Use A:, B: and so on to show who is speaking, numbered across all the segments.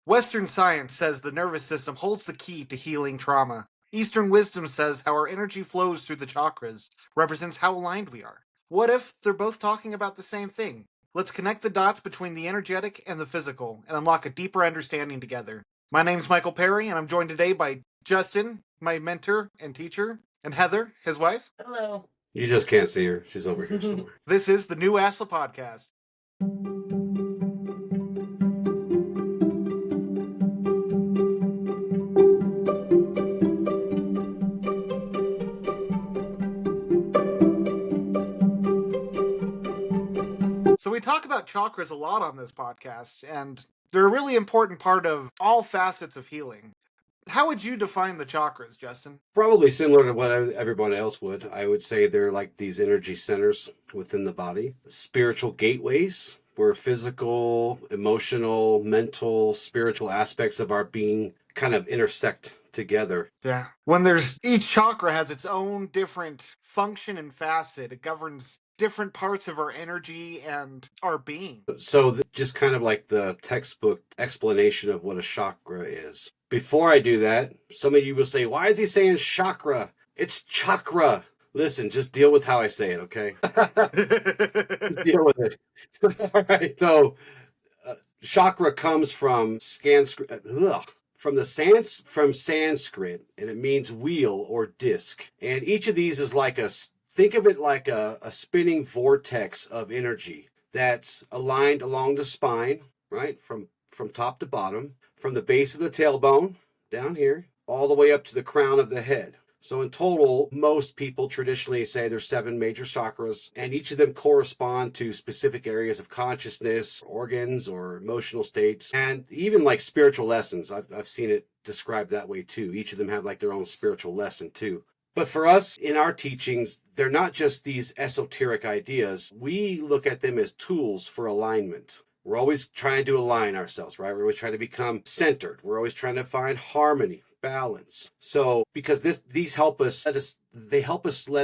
A: Western science says the nervous system holds the key to healing trauma. Eastern wisdom says how our energy flows through the chakras represents how aligned we are. What if they're both talking about the same thing? Let's connect the dots between the energetic and the physical and unlock a deeper understanding together. My name's Michael Perry, and I'm joined today by Justin, my mentor and teacher, and Heather, his wife.
B: Hello.
C: You just can't see her. She's over here somewhere.
A: This is the New Ashla Podcast. So we talk about chakras a lot on this podcast, and they're a really important part of all facets of healing. How would you define the chakras, Justin?
C: Probably similar to what everyone else would. I would say they're like these energy centers within the body, spiritual gateways where physical, emotional, mental, spiritual aspects of our being kind of intersect together.
A: Yeah. Each chakra has its own different function and facet. It governs different parts of our energy and our being.
C: So just kind of like the textbook explanation of what a chakra is. Before I do that, some of you will say, why is he saying chakra? It's chakra. Listen, just deal with how I say it, okay? Deal with it. All right. So chakra comes from Sanskrit, and it means wheel or disc. And each of these is think of it like a spinning vortex of energy that's aligned along the spine, right? From top to bottom, from the base of the tailbone down here, all the way up to the crown of the head. So in total, most people traditionally say there's 7 major chakras, and each of them correspond to specific areas of consciousness, organs, or emotional states, and even like spiritual lessons. I've seen it described that way too. Each of them have like their own spiritual lesson too. But for us in our teachings, they're not just these esoteric ideas. We look at them as tools for alignment. We're always trying to align ourselves, right? We're always trying to become centered. We're always trying to find harmony, balance. So because these help us let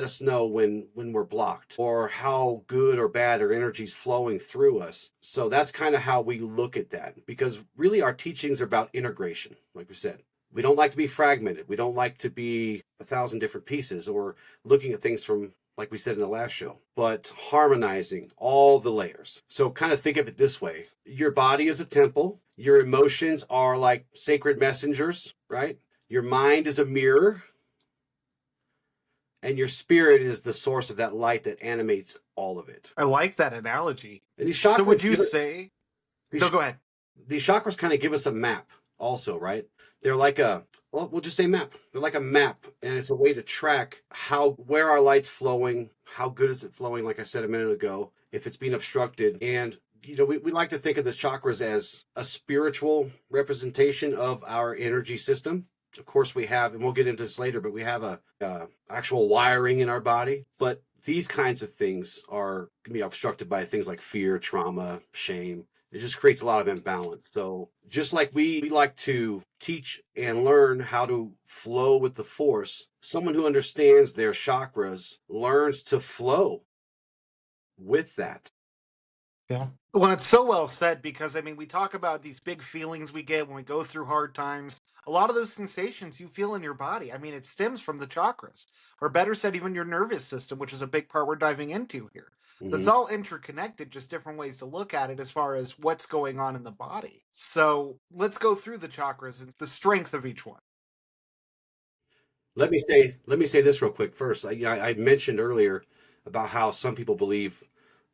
C: us know when we're blocked or how good or bad our energy's flowing through us. So that's kind of how we look at that, because really our teachings are about integration, like we said. We don't like to be fragmented. We don't like to be 1,000 different pieces or looking at things from, like we said in the last show, but harmonizing all the layers. So kind of think of it this way. Your body is a temple. Your emotions are like sacred messengers, right? Your mind is a mirror. And your spirit is the source of that light that animates all of it.
A: I like that analogy.
C: And these chakras,
A: so would you say... No, go ahead.
C: These chakras kind of give us a map also, right? They're like we'll just say map. They're like a map, and it's a way to track where our light's flowing, how good is it flowing, like I said a minute ago, if it's being obstructed. And, we like to think of the chakras as a spiritual representation of our energy system. Of course, we have, and we'll get into this later, but we have a actual wiring in our body. But these kinds of things can be obstructed by things like fear, trauma, shame. It just creates a lot of imbalance. So just like we like to teach and learn how to flow with the force, someone who understands their chakras learns to flow with that.
A: Yeah. Well, it's so well said, because, we talk about these big feelings we get when we go through hard times. A lot of those sensations you feel in your body, it stems from the chakras, or better said, even your nervous system, which is a big part we're diving into here.
C: Mm-hmm.
A: That's all interconnected, just different ways to look at it as far as what's going on in the body. So let's go through the chakras and the strength of each one.
C: Let me say this real quick first. I mentioned earlier about how some people believe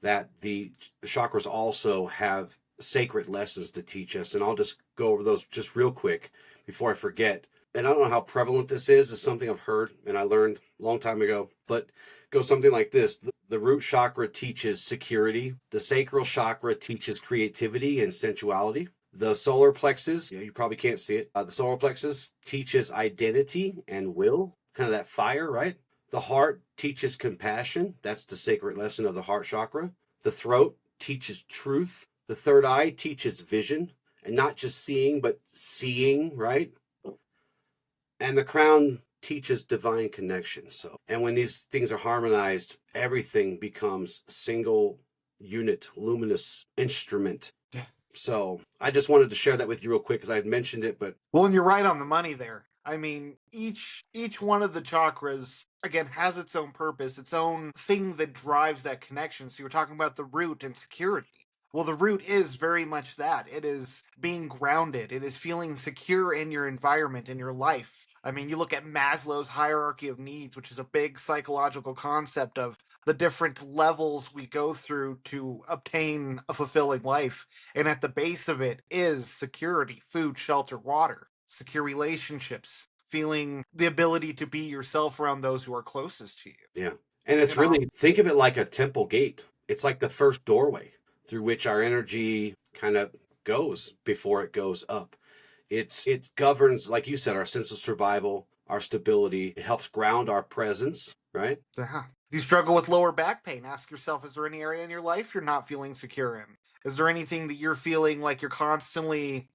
C: that the chakras also have sacred lessons to teach us. And I'll just go over those just real quick before I forget. And I don't know how prevalent this is. It's something I've heard and I learned a long time ago, but it goes something like this. The root chakra teaches security. The sacral chakra teaches creativity and sensuality. The solar plexus, you probably can't see it. The solar plexus teaches identity and will, kind of that fire, right? The heart teaches compassion. That's the sacred lesson of the heart chakra. The throat teaches truth. The third eye teaches vision, and not just seeing, but seeing, right? And the crown teaches divine connection. And when these things are harmonized, everything becomes a single unit, luminous instrument So I just wanted to share that with you real quick because I had mentioned it, but
A: Well, and you're right on the money there. I mean, each one of the chakras again has its own purpose, its own thing that drives that connection. So you're talking about the root and security. Well, the root is very much that. It is being grounded. It is feeling secure in your environment, in your life. I mean, you look at Maslow's hierarchy of needs, which is a big psychological concept of the different levels we go through to obtain a fulfilling life. And at the base of it is security, food, shelter, water, secure relationships, feeling the ability to be yourself around those who are closest to you.
C: yeah. And it's
A: And off,
C: really, think of it like a temple gate. It's like the first doorway through which our energy kind of goes before it goes up. It governs, like you said, our sense of survival, our stability. It helps ground our presence, right?
A: yeah. Do you struggle with lower back pain? Ask yourself, is there any area in your life you're not feeling secure in? Is there anything that you're feeling like you're constantly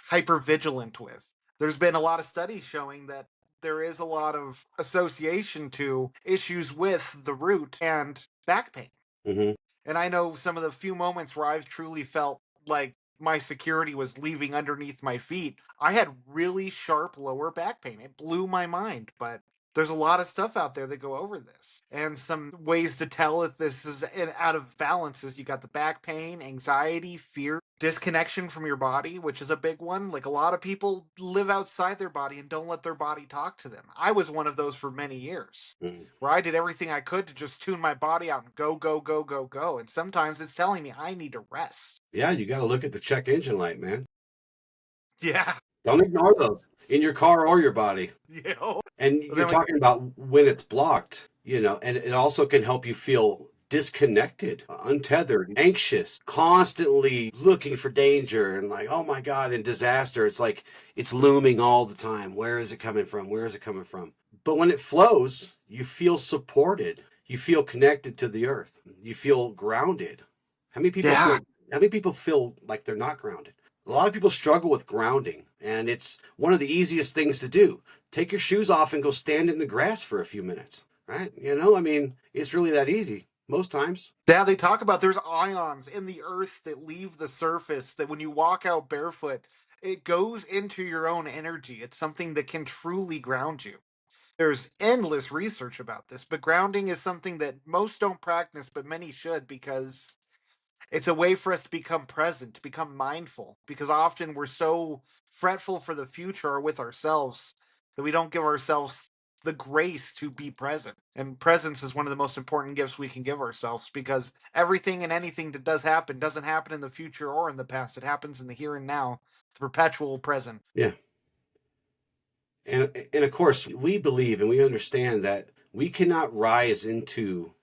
A: hyper vigilant with? There's been a lot of studies showing that there is a lot of association to issues with the root and back pain.
C: Mm-hmm.
A: And I know some of the few moments where I've truly felt like my security was leaving underneath my feet. I had really sharp lower back pain. It blew my mind, but there's a lot of stuff out there that go over this. And some ways to tell if this is out of balance is you got the back pain, anxiety, fear, disconnection from your body, which is a big one. Like a lot of people live outside their body and don't let their body talk to them. I was one of those for many years
C: Mm.
A: where I did everything I could to just tune my body out and go, go, go, go, go. And sometimes it's telling me I need to rest.
C: Yeah, you got to look at the check engine light, man.
A: Yeah.
C: Don't ignore those in your car or your body.
A: Yeah.
C: And
A: But
C: you're
A: then
C: talking about when it's blocked, and it also can help you feel disconnected, untethered, anxious, constantly looking for danger and like, oh my God, and disaster. It's like it's looming all the time. Where is it coming from? Where is it coming from? But when it flows, you feel supported. You feel connected to the earth. You feel grounded. How many people
A: yeah.
C: feel how many people feel like they're not grounded? A lot of people struggle with grounding, and it's one of the easiest things to do. Take your shoes off and go stand in the grass for a few minutes, right? I mean, it's really that easy most times.
A: Yeah, they talk about there's ions in the earth that leave the surface that when you walk out barefoot, it goes into your own energy. It's something that can truly ground you. There's endless research about this, but grounding is something that most don't practice, but many should because it's a way for us to become present, to become mindful, because often we're so fretful for the future or with ourselves that we don't give ourselves the grace to be present. And presence is one of the most important gifts we can give ourselves because everything and anything that does happen doesn't happen in the future or in the past. It happens in the here and now, the perpetual present.
C: Yeah. And of course, we believe and we understand that we cannot rise into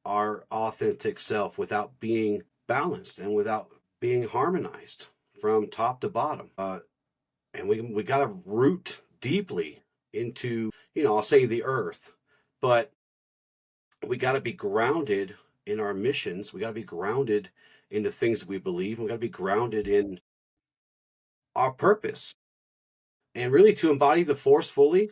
C: our authentic self without being balanced and without being harmonized from top to bottom. And we got to root deeply into, I'll say the earth, but we got to be grounded in our missions. We got to be grounded in the things that we believe. We got to be grounded in our purpose. And really, to embody the force fully,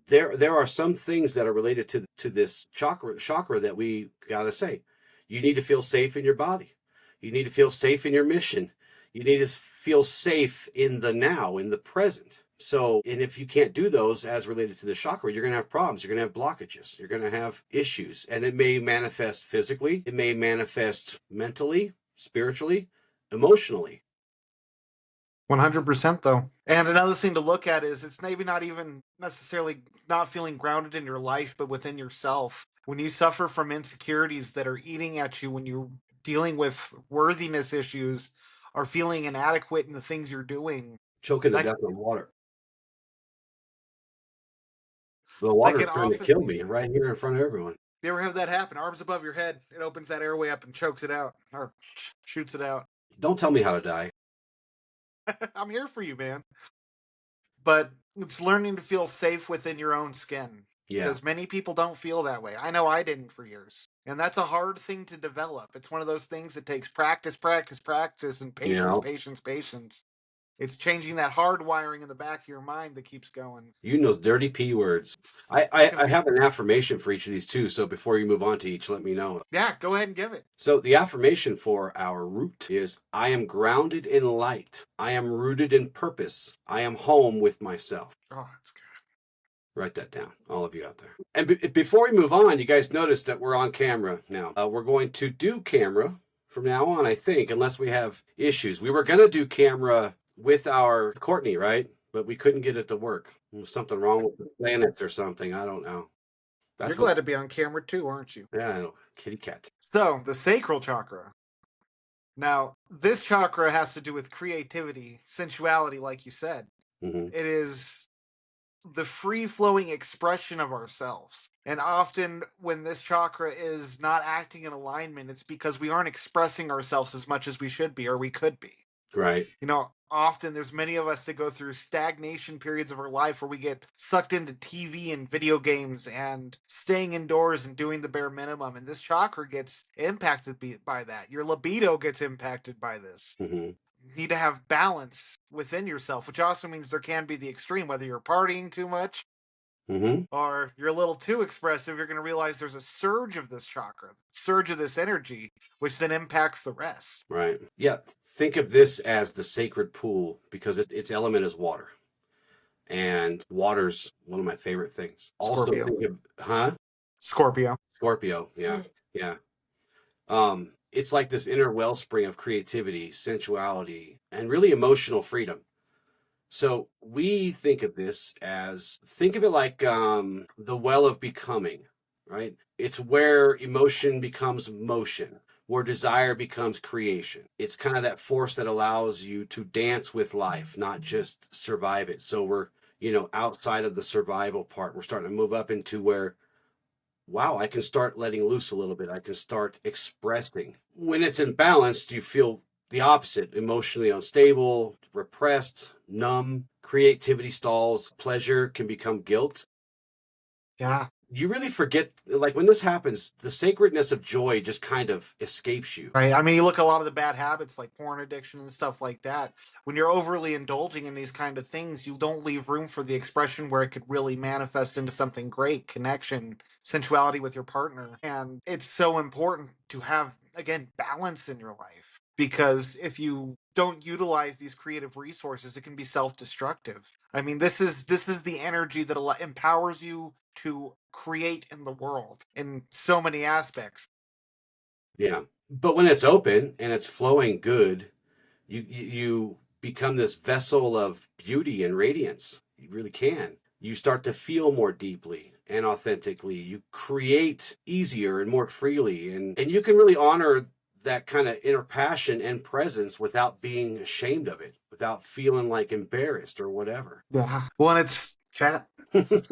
C: there are some things that are related to this chakra that we got to say. You need to feel safe in your body. You need to feel safe in your mission. You need to feel safe in the now, in the present. So, and if you can't do those as related to the chakra, you're going to have problems. You're going to have blockages. You're going to have issues. And it may manifest physically, it may manifest mentally, spiritually, emotionally.
A: 100% though. And another thing to look at is it's maybe not even necessarily not feeling grounded in your life, but within yourself. When you suffer from insecurities that are eating at you, when you're dealing with worthiness issues or feeling inadequate in the things you're doing,
C: Choking to
A: that,
C: death on water. The
A: that
C: water is
A: can
C: trying to
A: often,
C: kill me right here in front of everyone.
A: you ever have that happen? Arms above your head, it opens that airway up and chokes it out or shoots it out.
C: Don't tell me how to die.
A: I'm here for you, man. But it's learning to feel safe within your own skin
C: Yeah.
A: because many people don't feel that way. I know I didn't for years. And that's a hard thing to develop. It's one of those things that takes practice, practice, practice, and
C: You
A: patience,
C: know,
A: patience, patience. It's changing that hard wiring in the back of your mind that keeps going.
C: Using those dirty P words.
A: It's gonna
C: I
A: be
C: have an affirmation for each of these too. So before you move on to each, let me know.
A: yeah. Go ahead and give it.
C: So the affirmation for our root is I am grounded in light. I am rooted in purpose. I am home with myself.
A: Oh, that's good.
C: Write that down, all of you out there. And before we move on, you guys notice that we're on camera now. We're going to do camera from now on, I think, unless we have issues. We were going to do camera with our Courtney, right? But we couldn't get it to work. There was something wrong with the planets or something. I don't know.
A: You're
C: That's what.
A: glad to be on camera too, aren't you?
C: Yeah, I know. Kitty cat.
A: So the sacral chakra. Now, this chakra has to do with creativity, sensuality, like you said.
C: Mm-hmm.
A: It is the free flowing expression of ourselves. And often, when this chakra is not acting in alignment, it's because we aren't expressing ourselves as much as we should be or we could be.
C: Right.
A: You know, often there's many of us that go through stagnation periods of our life where we get sucked into TV and video games and staying indoors and doing the bare minimum. And this chakra gets impacted by that. Your libido gets impacted by this.
C: Mm-hmm.
A: You need to have balance within yourself, which also means there can be the extreme, whether you're partying too much
C: Mm-hmm.
A: or you're a little too expressive, you're going to realize there's a surge of this chakra, surge of this energy, which then impacts the rest.
C: Right. Yeah. Think of this as the sacred pool because its element is water. And water's one of my favorite things. Also
A: Scorpio.
C: think of, huh?
A: Scorpio.
C: Scorpio. Yeah. Yeah. It's like this inner wellspring of creativity, sensuality, and really emotional freedom. So we think of this as think of it like the well of becoming, right? It's where emotion becomes motion, where desire becomes creation. It's kind of that force that allows you to dance with life, not just survive it. So we're, outside of the survival part, we're starting to move up into where, wow, I can start letting loose a little bit. I can start expressing. When it's imbalanced, you feel the opposite, emotionally unstable, repressed, numb, creativity stalls, pleasure can become guilt.
A: Yeah.
C: You really forget, like when this happens, the sacredness of joy just kind of escapes you.
A: Right. I mean, you look at a lot of the bad habits like porn addiction and stuff like that. When you're overly indulging in these kind of things, you don't leave room for the expression where it could really manifest into something great, connection, sensuality with your partner. And it's so important to have, again, balance in your life because if you don't utilize these creative resources, it can be self-destructive. I mean, this is the energy that empowers you to create in the world in so many aspects.
C: Yeah. But when it's open and it's flowing good, you become this vessel of beauty and radiance. You really can. You start to feel more deeply and authentically. You create easier and more freely, and you can really honor that kind of inner passion and presence without being ashamed of it, without feeling like embarrassed or whatever.
A: Yeah. Well, and it's cat.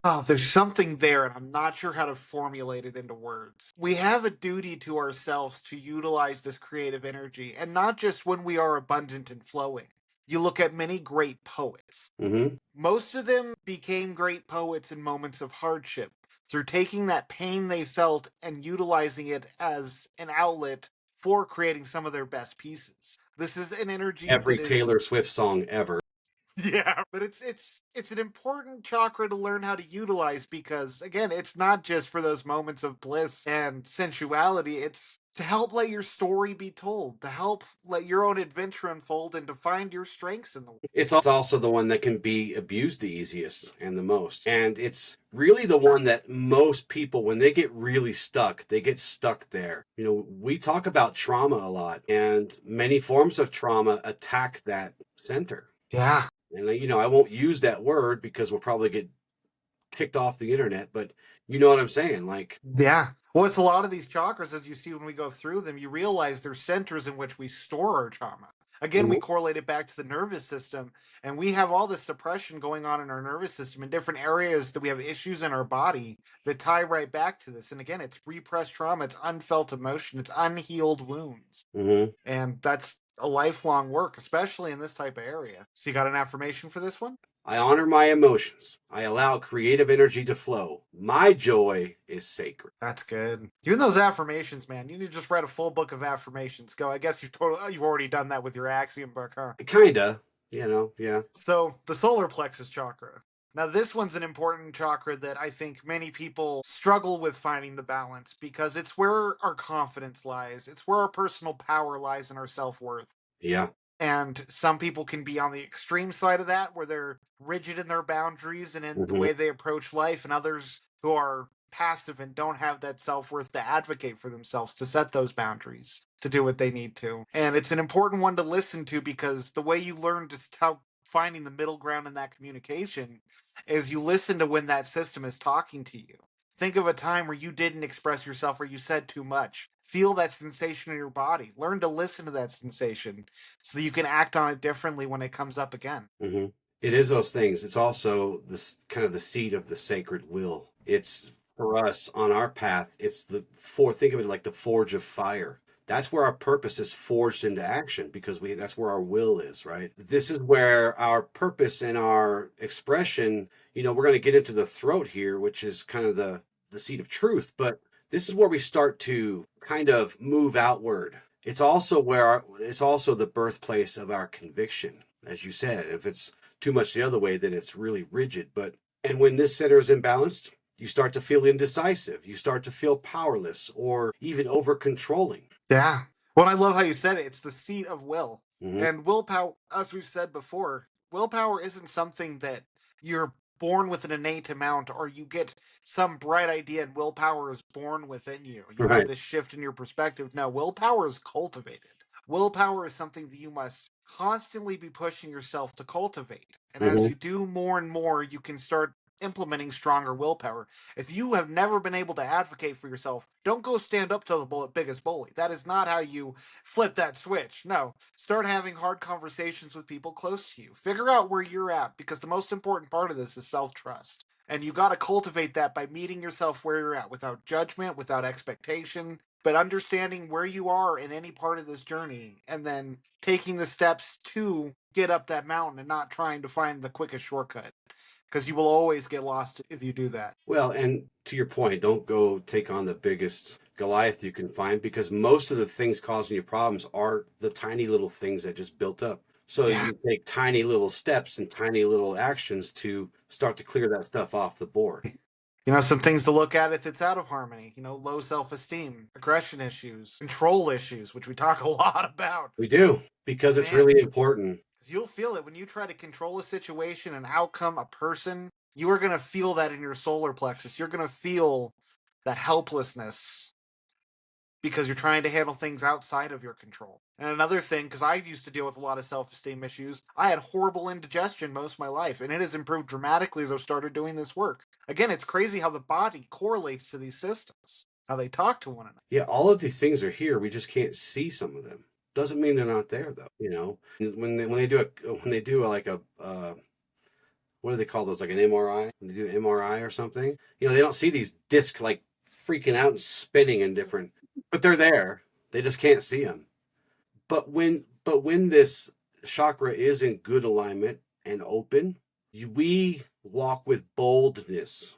A: Oh, there's something there, and I'm not sure how to formulate it into words. We have a duty to ourselves to utilize this creative energy, and not just when we are abundant and flowing. You look at many great poets.
C: Mm-hmm.
A: Most of them became great poets in moments of hardship through taking that pain they felt and utilizing it as an outlet for creating some of their best pieces. This is an energy
C: Every
A: that is
C: Taylor Swift song ever.
A: yeah, but it's an important chakra to learn how to utilize because again, it's not just for those moments of bliss and sensuality, it's to help let your story be told, to help let your own adventure unfold and to find your strengths in the world.
C: It's also the one that can be abused the easiest and the most. And it's really the one that most people, when they get really stuck, they get stuck there. We talk about trauma a lot, and many forms of trauma attack that center.
A: Yeah.
C: And, I won't use that word because we'll probably get kicked off the internet, but you know what I'm saying? Like,
A: Yeah. Well, it's a lot of these chakras, as you see when we go through them, you realize they're centers in which we store our trauma. Again, we
C: mhm,
A: correlate it back to the nervous system, and we have all this suppression going on in our nervous system in different areas that we have issues in our body that tie right back to this. And again, it's repressed trauma, it's unfelt emotion, it's unhealed wounds.
C: mhm.
A: And that's a lifelong work, especially in this type of area. So, you got an affirmation for this one?
C: I honor my emotions. I allow creative energy to flow. My joy is sacred.
A: That's good. Doing those affirmations, man. You need to just write a full book of affirmations. Go. I guess you've already done that with your axiom book, huh?
C: Kinda. Yeah.
A: So, the solar plexus chakra. Now, this one's an important chakra that I think many people struggle with finding the balance because it's where our confidence lies. It's where our personal power lies and our self worth.
C: Yeah.
A: And some people can be on the extreme side of that, where they're rigid in their boundaries and in the
C: Hmm.
A: way they approach life, and others who are passive and don't have that self worth to advocate for themselves, to set those boundaries, to do what they need to. And it's an important one to listen to because the way you learn just how finding the middle ground in that communication is you listen to when that system is talking to you. Think of a time where you didn't express yourself or you said too much. Feel that sensation in your body. Learn to listen to that sensation so that you can act on it differently when it comes up again.
C: Hmm. It is those things. It's also this kind of the seed of the sacred will. It's for us on our path. It's think of it like the forge of fire. That's where our purpose is forged into action because that's where our will is, right? This is where our purpose and our expression, we're going to get into the throat here, which is kind of the seat of truth, but this is where we start to kind of move outward. It's also the birthplace of our conviction, as you said. If it's too much the other way, then it's really rigid. And when this center is imbalanced, you start to feel indecisive. You start to feel powerless or even over controlling.
A: Yeah. Well, I love how you said it. It's the seat of will.
C: Hmm.
A: And willpower, as we've said before, willpower isn't something that you're born with an innate amount or you get some bright idea and willpower is born within you. You have
C: Right.
A: this shift in your perspective. No, willpower is cultivated. Willpower is something that you must constantly be pushing yourself to cultivate. And as
C: Hmm.
A: you do more and more, you can start implementing stronger willpower. If you have never been able to advocate for yourself, don't go stand up to the biggest bully. That is not how you flip that switch. No, start having hard conversations with people close to you. Figure out where you're at because the most important part of this is self trust. And you got to cultivate that by meeting yourself where you're at without judgment, without expectation, but understanding where you are in any part of this journey and then taking the steps to get up that mountain and not trying to find the quickest shortcut because you will always get lost if you do that.
C: Well, and to your point, don't go take on the biggest Goliath you can find because most of the things causing you problems are the tiny little things that just built up. So
A: Yeah.
C: you take tiny little steps and tiny little actions to start to clear that stuff off the board.
A: Some things to look at if it's out of harmony. Low self esteem, aggression issues, control issues, which we talk a lot about.
C: We do because it's
A: Man,
C: really important.
A: 'cause you'll feel it when you try to control a situation, an outcome, a person. You are going to feel that in your solar plexus. You're going to feel that helplessness because you're trying to handle things outside of your control. And another thing, because I used to deal with a lot of self esteem issues, I had horrible indigestion most of my life, and it has improved dramatically as I've started doing this work. Again, it's crazy how the body correlates to these systems, how they talk to one another.
C: Yeah, all of these things are here. We just can't see some of them. Doesn't mean they're not there though. When they do what do they call those, like an MRI? When they do an MRI or something, they don't see these discs like freaking out and spinning in different, but they're there. They just can't see them. But when this chakra is in good alignment and open, we walk with boldness,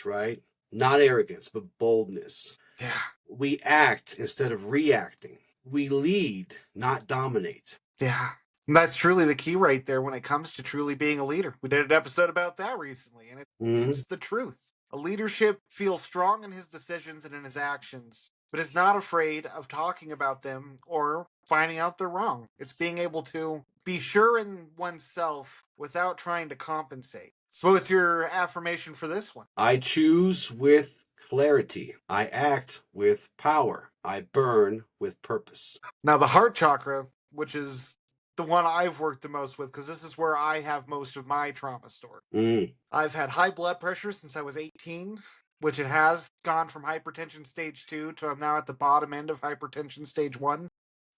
C: right? Not arrogance, but boldness.
A: Yeah.
C: We act instead of reacting. We lead, not dominate.
A: Yeah. And that's truly the key right there when it comes to truly being a leader. We did an episode about that recently, and
C: Hmm.
A: it's the truth. A leadership feels strong in his decisions and in his actions, but is not afraid of talking about them or finding out they're wrong. It's being able to be sure in oneself without trying to compensate. So, what's your affirmation for this one?
C: I choose with clarity. I act with power. I burn with purpose.
A: Now, the heart chakra, which is the one I've worked the most with, because this is where I have most of my trauma stored.
C: Mm,
A: I've had high blood pressure since I was 18, which it has gone from hypertension stage 2 to I'm now at the bottom end of hypertension stage 1.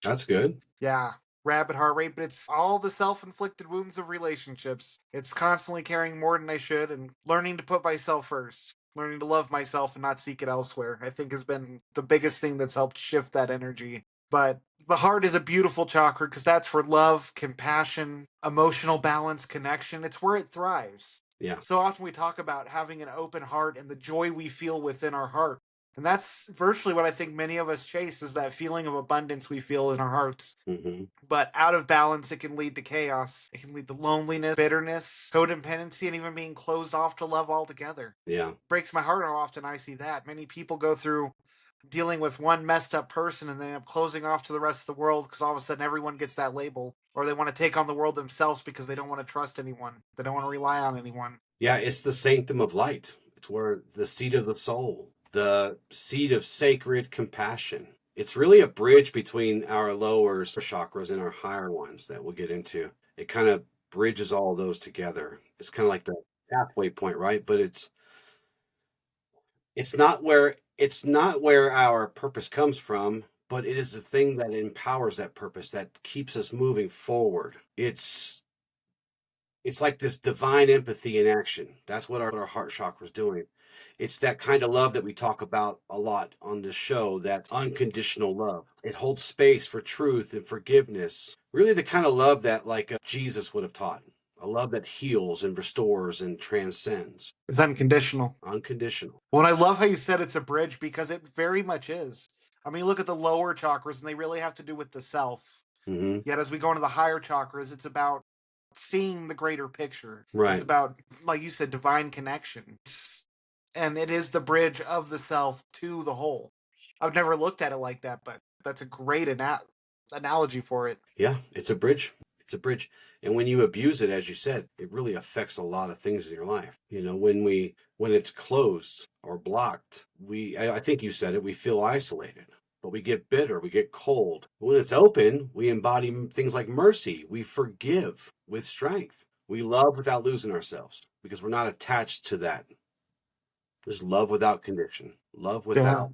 C: that's good.
A: Yeah, rapid heart rate, but it's all the self inflicted wounds of relationships. It's constantly carrying more than I should and learning to put myself first. Learning to love myself and not seek it elsewhere, I think has been the biggest thing that's helped shift that energy. But the heart is a beautiful chakra because that's for love, compassion, emotional balance, connection. It's where it thrives.
C: Yeah.
A: So often we talk about having an open heart and the joy we feel within our heart. And that's virtually what I think many of us chase, is that feeling of abundance we feel in our hearts.
C: Hmm.
A: But out of balance, it can lead to chaos. It can lead to loneliness, bitterness, codependency, and even being closed off to love altogether.
C: Yeah.
A: It breaks my heart how often I see that. Many people go through dealing with one messed up person and they end up closing off to the rest of the world because all of a sudden everyone gets that label. Or they want to take on the world themselves because they don't want to trust anyone. They don't want to rely on anyone.
C: Yeah, it's the sanctum of light. It's where the seat of the soul, the seat of sacred compassion. It's really a bridge between our lower chakras and our higher ones that we'll get into. It kind of bridges all those together. It's kind of like the halfway point, right? But it's not where our purpose comes from, but it is the thing that empowers that purpose, that keeps us moving forward. It's like this divine empathy in action. That's what our heart chakra is doing. It's that kind of love that we talk about a lot on this show, that unconditional love. It holds space for truth and forgiveness. Really the kind of love that like Jesus would have taught. A love that heals and restores and transcends.
A: It's unconditional.
C: Unconditional.
A: Well, I love how you said it's a bridge because it very much is. I mean, look at the lower chakras and they really have to do with the self.
C: Hmm.
A: Yet as we go into the higher chakras, it's about seeing the greater picture. It's
C: Right.
A: about, like you said, divine connection. And it is the bridge of the self to the whole. I've never looked at it like that, but that's a great analogy for it.
C: Yeah, it's a bridge. It's a bridge. And when you abuse it, as you said, it really affects a lot of things in your life. When it's closed or blocked, I think you said it, we feel isolated, but we get bitter, we get cold. When it's open, we embody things like mercy. We forgive with strength. We love without losing ourselves because we're not attached to that. There's love without condition,
A: Yeah.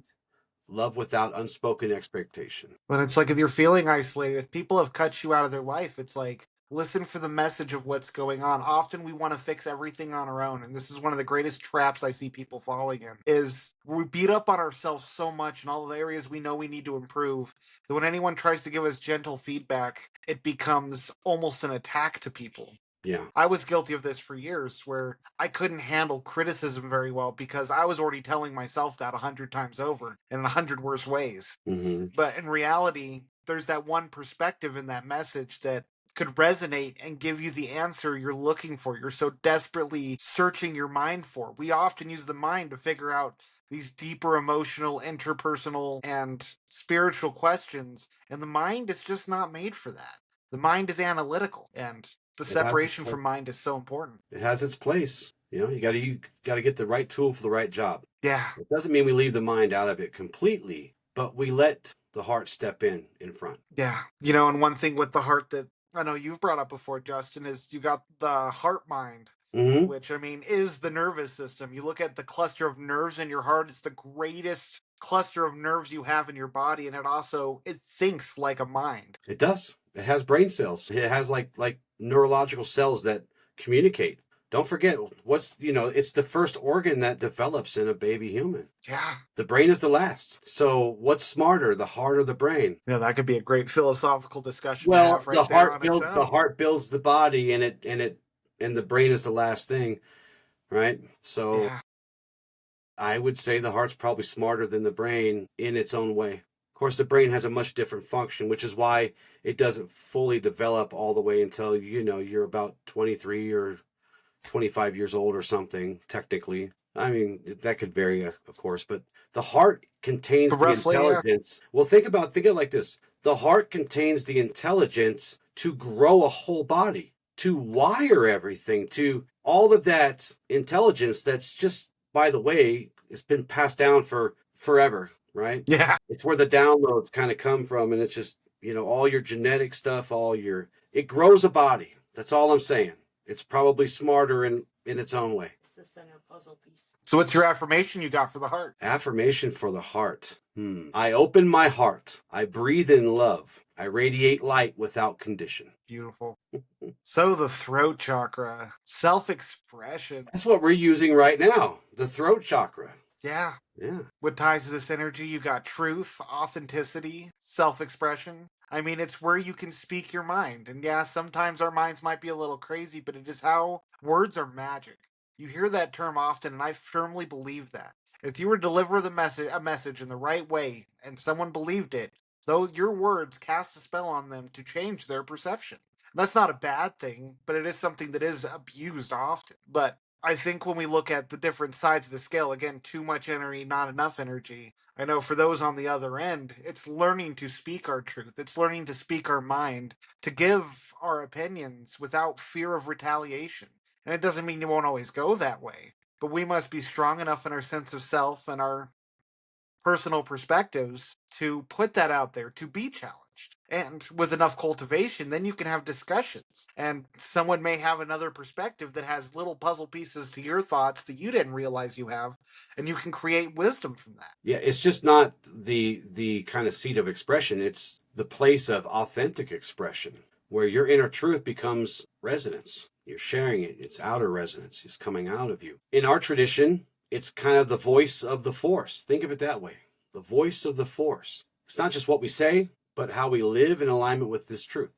C: love without unspoken expectation.
A: But it's like if you're feeling isolated, if people have cut you out of their life, it's like listen for the message of what's going on. Often we want to fix everything on our own, and this is one of the greatest traps I see people falling in. Is we beat up on ourselves so much in all the areas we know we need to improve that when anyone tries to give us gentle feedback, it becomes almost an attack to people.
C: Yeah.
A: I was guilty of this for years where I couldn't handle criticism very well because I was already telling myself that 100 times over in 100 worse ways.
C: Hmm.
A: But in reality, there's that one perspective in that message that could resonate and give you the answer you're looking for. You're so desperately searching your mind for. We often use the mind to figure out these deeper emotional, interpersonal, and spiritual questions. And the mind is just not made for that. The mind is analytical, and the
C: It has its
A: separation
C: place.
A: from mind is so important.
C: It has its place. You got to get the right tool for the right job.
A: Yeah,
C: It doesn't mean we leave the mind out of it completely, but we let the heart step in front.
A: yeah. And one thing with the heart that I know you've brought up before, Justin, is you got the heart mind,
C: Hmm.
A: which I mean is the nervous system. You look at the cluster of nerves in your heart, it's the greatest cluster of nerves you have in your body, and it thinks like a mind.
C: It does. It has brain cells. It has like neurological cells that communicate. Don't forget it's the first organ that develops in a baby human.
A: Yeah.
C: The brain is the last. So what's smarter, the heart or the brain?
A: That could be a great philosophical discussion to
C: Well,
A: have right there on its
C: the
A: own.
C: heart builds the body, and the brain is the last thing, right? So
A: Yeah.
C: I would say the heart's probably smarter than the brain in its own way. Of course, the brain has a much different function, which is why it doesn't fully develop all the way until you're about 23 or 25 years old or something, technically. I mean, that could vary, of course, but the heart contains
A: But
C: the
A: roughly, yeah.
C: intelligence. Well, think of it like this. The heart contains the intelligence to grow a whole body, to wire everything, to all of that intelligence that's just, by the way, it's been passed down for forever, right?
A: Yeah.
C: It's where the downloads kind of come from, and it's just, all your genetic stuff, it grows a body. That's all I'm saying. It's probably smarter in its own way.
B: It's the center puzzle piece.
A: So what's your affirmation you got for the heart?
C: Affirmation for the heart. I open my heart. I breathe in love. I radiate light without condition.
A: Beautiful. So the throat chakra, self-expression.
C: That's what we're using right now. The throat chakra.
A: Yeah.
C: Yeah.
A: What ties to this energy? You got truth, authenticity, self-expression. I mean, it's where you can speak your mind. And yeah, sometimes our minds might be a little crazy, but it is how words are magic. You hear that term often, and I firmly believe that. If you were to deliver a message in the right way and someone believed it, though your words cast a spell on them to change their perception. And that's not a bad thing, but it is something that is abused often. But I think when we look at the different sides of the scale, again, too much energy, not enough energy. I know for those on the other end, it's learning to speak our truth. It's learning to speak our mind, to give our opinions without fear of retaliation. And it doesn't mean you won't always go that way, but we must be strong enough in our sense of self and our personal perspectives to put that out there, to be challenged. And with enough cultivation, then you can have discussions. And someone may have another perspective that has little puzzle pieces to your thoughts that you didn't realize you have. And you can create wisdom from that.
C: Yeah, it's just not the kind of seat of expression. It's the place of authentic expression where your inner truth becomes resonance. You're sharing it. It's outer resonance. It's coming out of you. In our tradition, it's kind of the voice of the force. Think of it that way. The voice of the force. It's not just what we say, but how we live in alignment with this truth.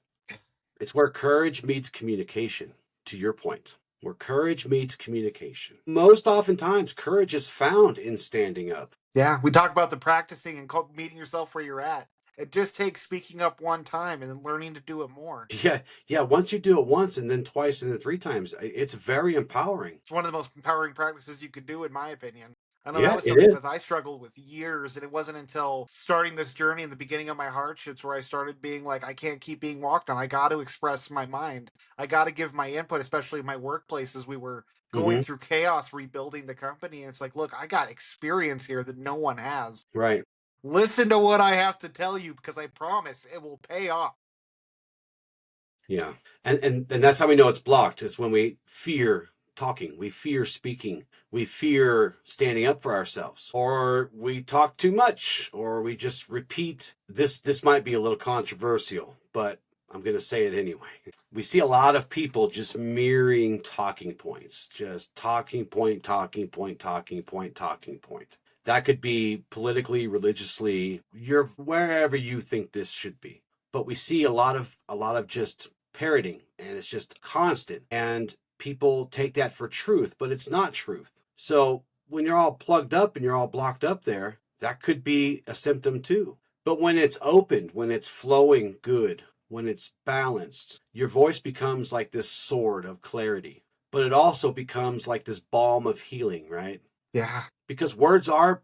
C: It's where courage meets communication, to your point, where courage meets communication. Most oftentimes, courage is found in standing up.
A: Yeah, we talk about the practicing and meeting yourself where you're at. It just takes speaking up one time and then learning to do it more.
C: Yeah, yeah. Once you do it once and then twice and then three times, it's very empowering.
A: It's one of the most empowering practices you could do, in my opinion. I know that
C: Yeah,
A: was
C: it
A: something
C: is.
A: that I struggled with years, and it wasn't until starting this journey in the beginning of my hardships where I started being like, I can't keep being walked on. I got to express my mind. I got to give my input, especially in my workplaces. We were going
C: Hmm.
A: through chaos rebuilding the company, and it's like, look, I got experience here that no one has.
C: Right.
A: Listen to what I have to tell you because I promise it will pay off.
C: Yeah. And that's how we know it's blocked is when we fear talking, we fear speaking, we fear standing up for ourselves, or we talk too much, or we just repeat this might be a little controversial, but I'm going to say it anyway. We see a lot of people just mirroring talking points, just talking point, talking point, talking point, talking point. That could be politically, religiously, you're wherever you think this should be. But we see a lot of just parroting and it's just constant and people take that for truth, but it's not truth. So when you're all plugged up and you're all blocked up there, that could be a symptom too. But when it's opened, when it's flowing good, when it's balanced, your voice becomes like this sword of clarity, but it also becomes like this balm of healing, right?
A: Yeah.
C: Because words are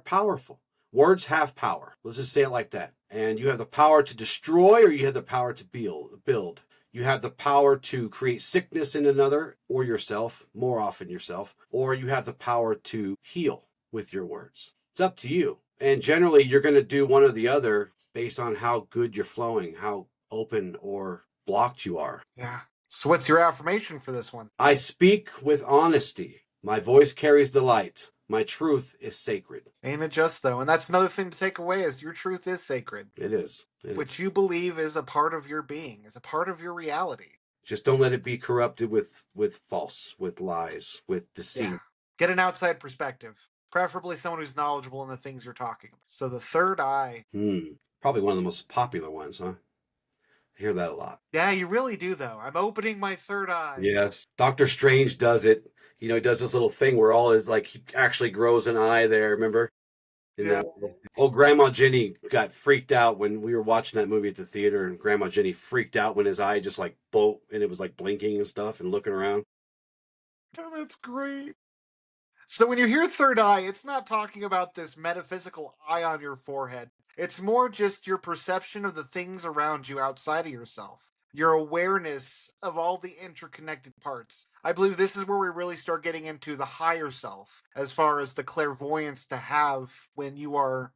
C: powerful. Words have power. Let's just say it like that. And you have the power to destroy or you have the power to build. You have the power to create sickness in another or yourself, more often yourself, or you have the power to heal with your words. It's up to you. And generally you're going to do one or the other based on how good you're flowing, how open or blocked you are.
A: Yeah. So, what's your affirmation for this one?
C: I speak with honesty. My voice carries the light. My truth is sacred.
A: Ain't it just though? And that's another thing to take away is your truth is sacred.
C: It is. It is.
A: Which you believe is a part of your being, is a part of your reality.
C: Just don't let it be corrupted with false, with lies, with
A: Yeah.
C: deceit.
A: Get an outside perspective, preferably someone who's knowledgeable in the things you're talking about. So the third eye.
C: Probably one of the most popular ones, huh? I hear that a lot.
A: Yeah, you really do though. I'm opening my third eye.
C: Yes. Doctor Strange does it. He does this little thing where all his like he actually grows an eye there, remember? In
A: Yeah.
C: that oh, Grandma Jenny got freaked out when we were watching that movie at the theater, and Grandma Jenny freaked out when his eye just like bolt and it was like blinking and stuff and looking around.
A: Oh, that's great. So when you hear third eye, it's not talking about this metaphysical eye on your forehead. It's more just your perception of the things around you outside of yourself. Your awareness of all the interconnected parts. I believe this is where we really start getting into the higher self, as far as the clairvoyance to have when you are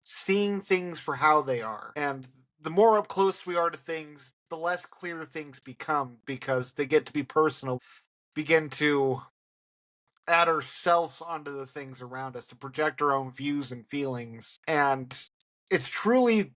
A: seeing things for how they are. And the more up close we are to things, the less clear things become because they get to be personal, begin to add ourselves onto the things around us to project our own views and feelings. And it's truly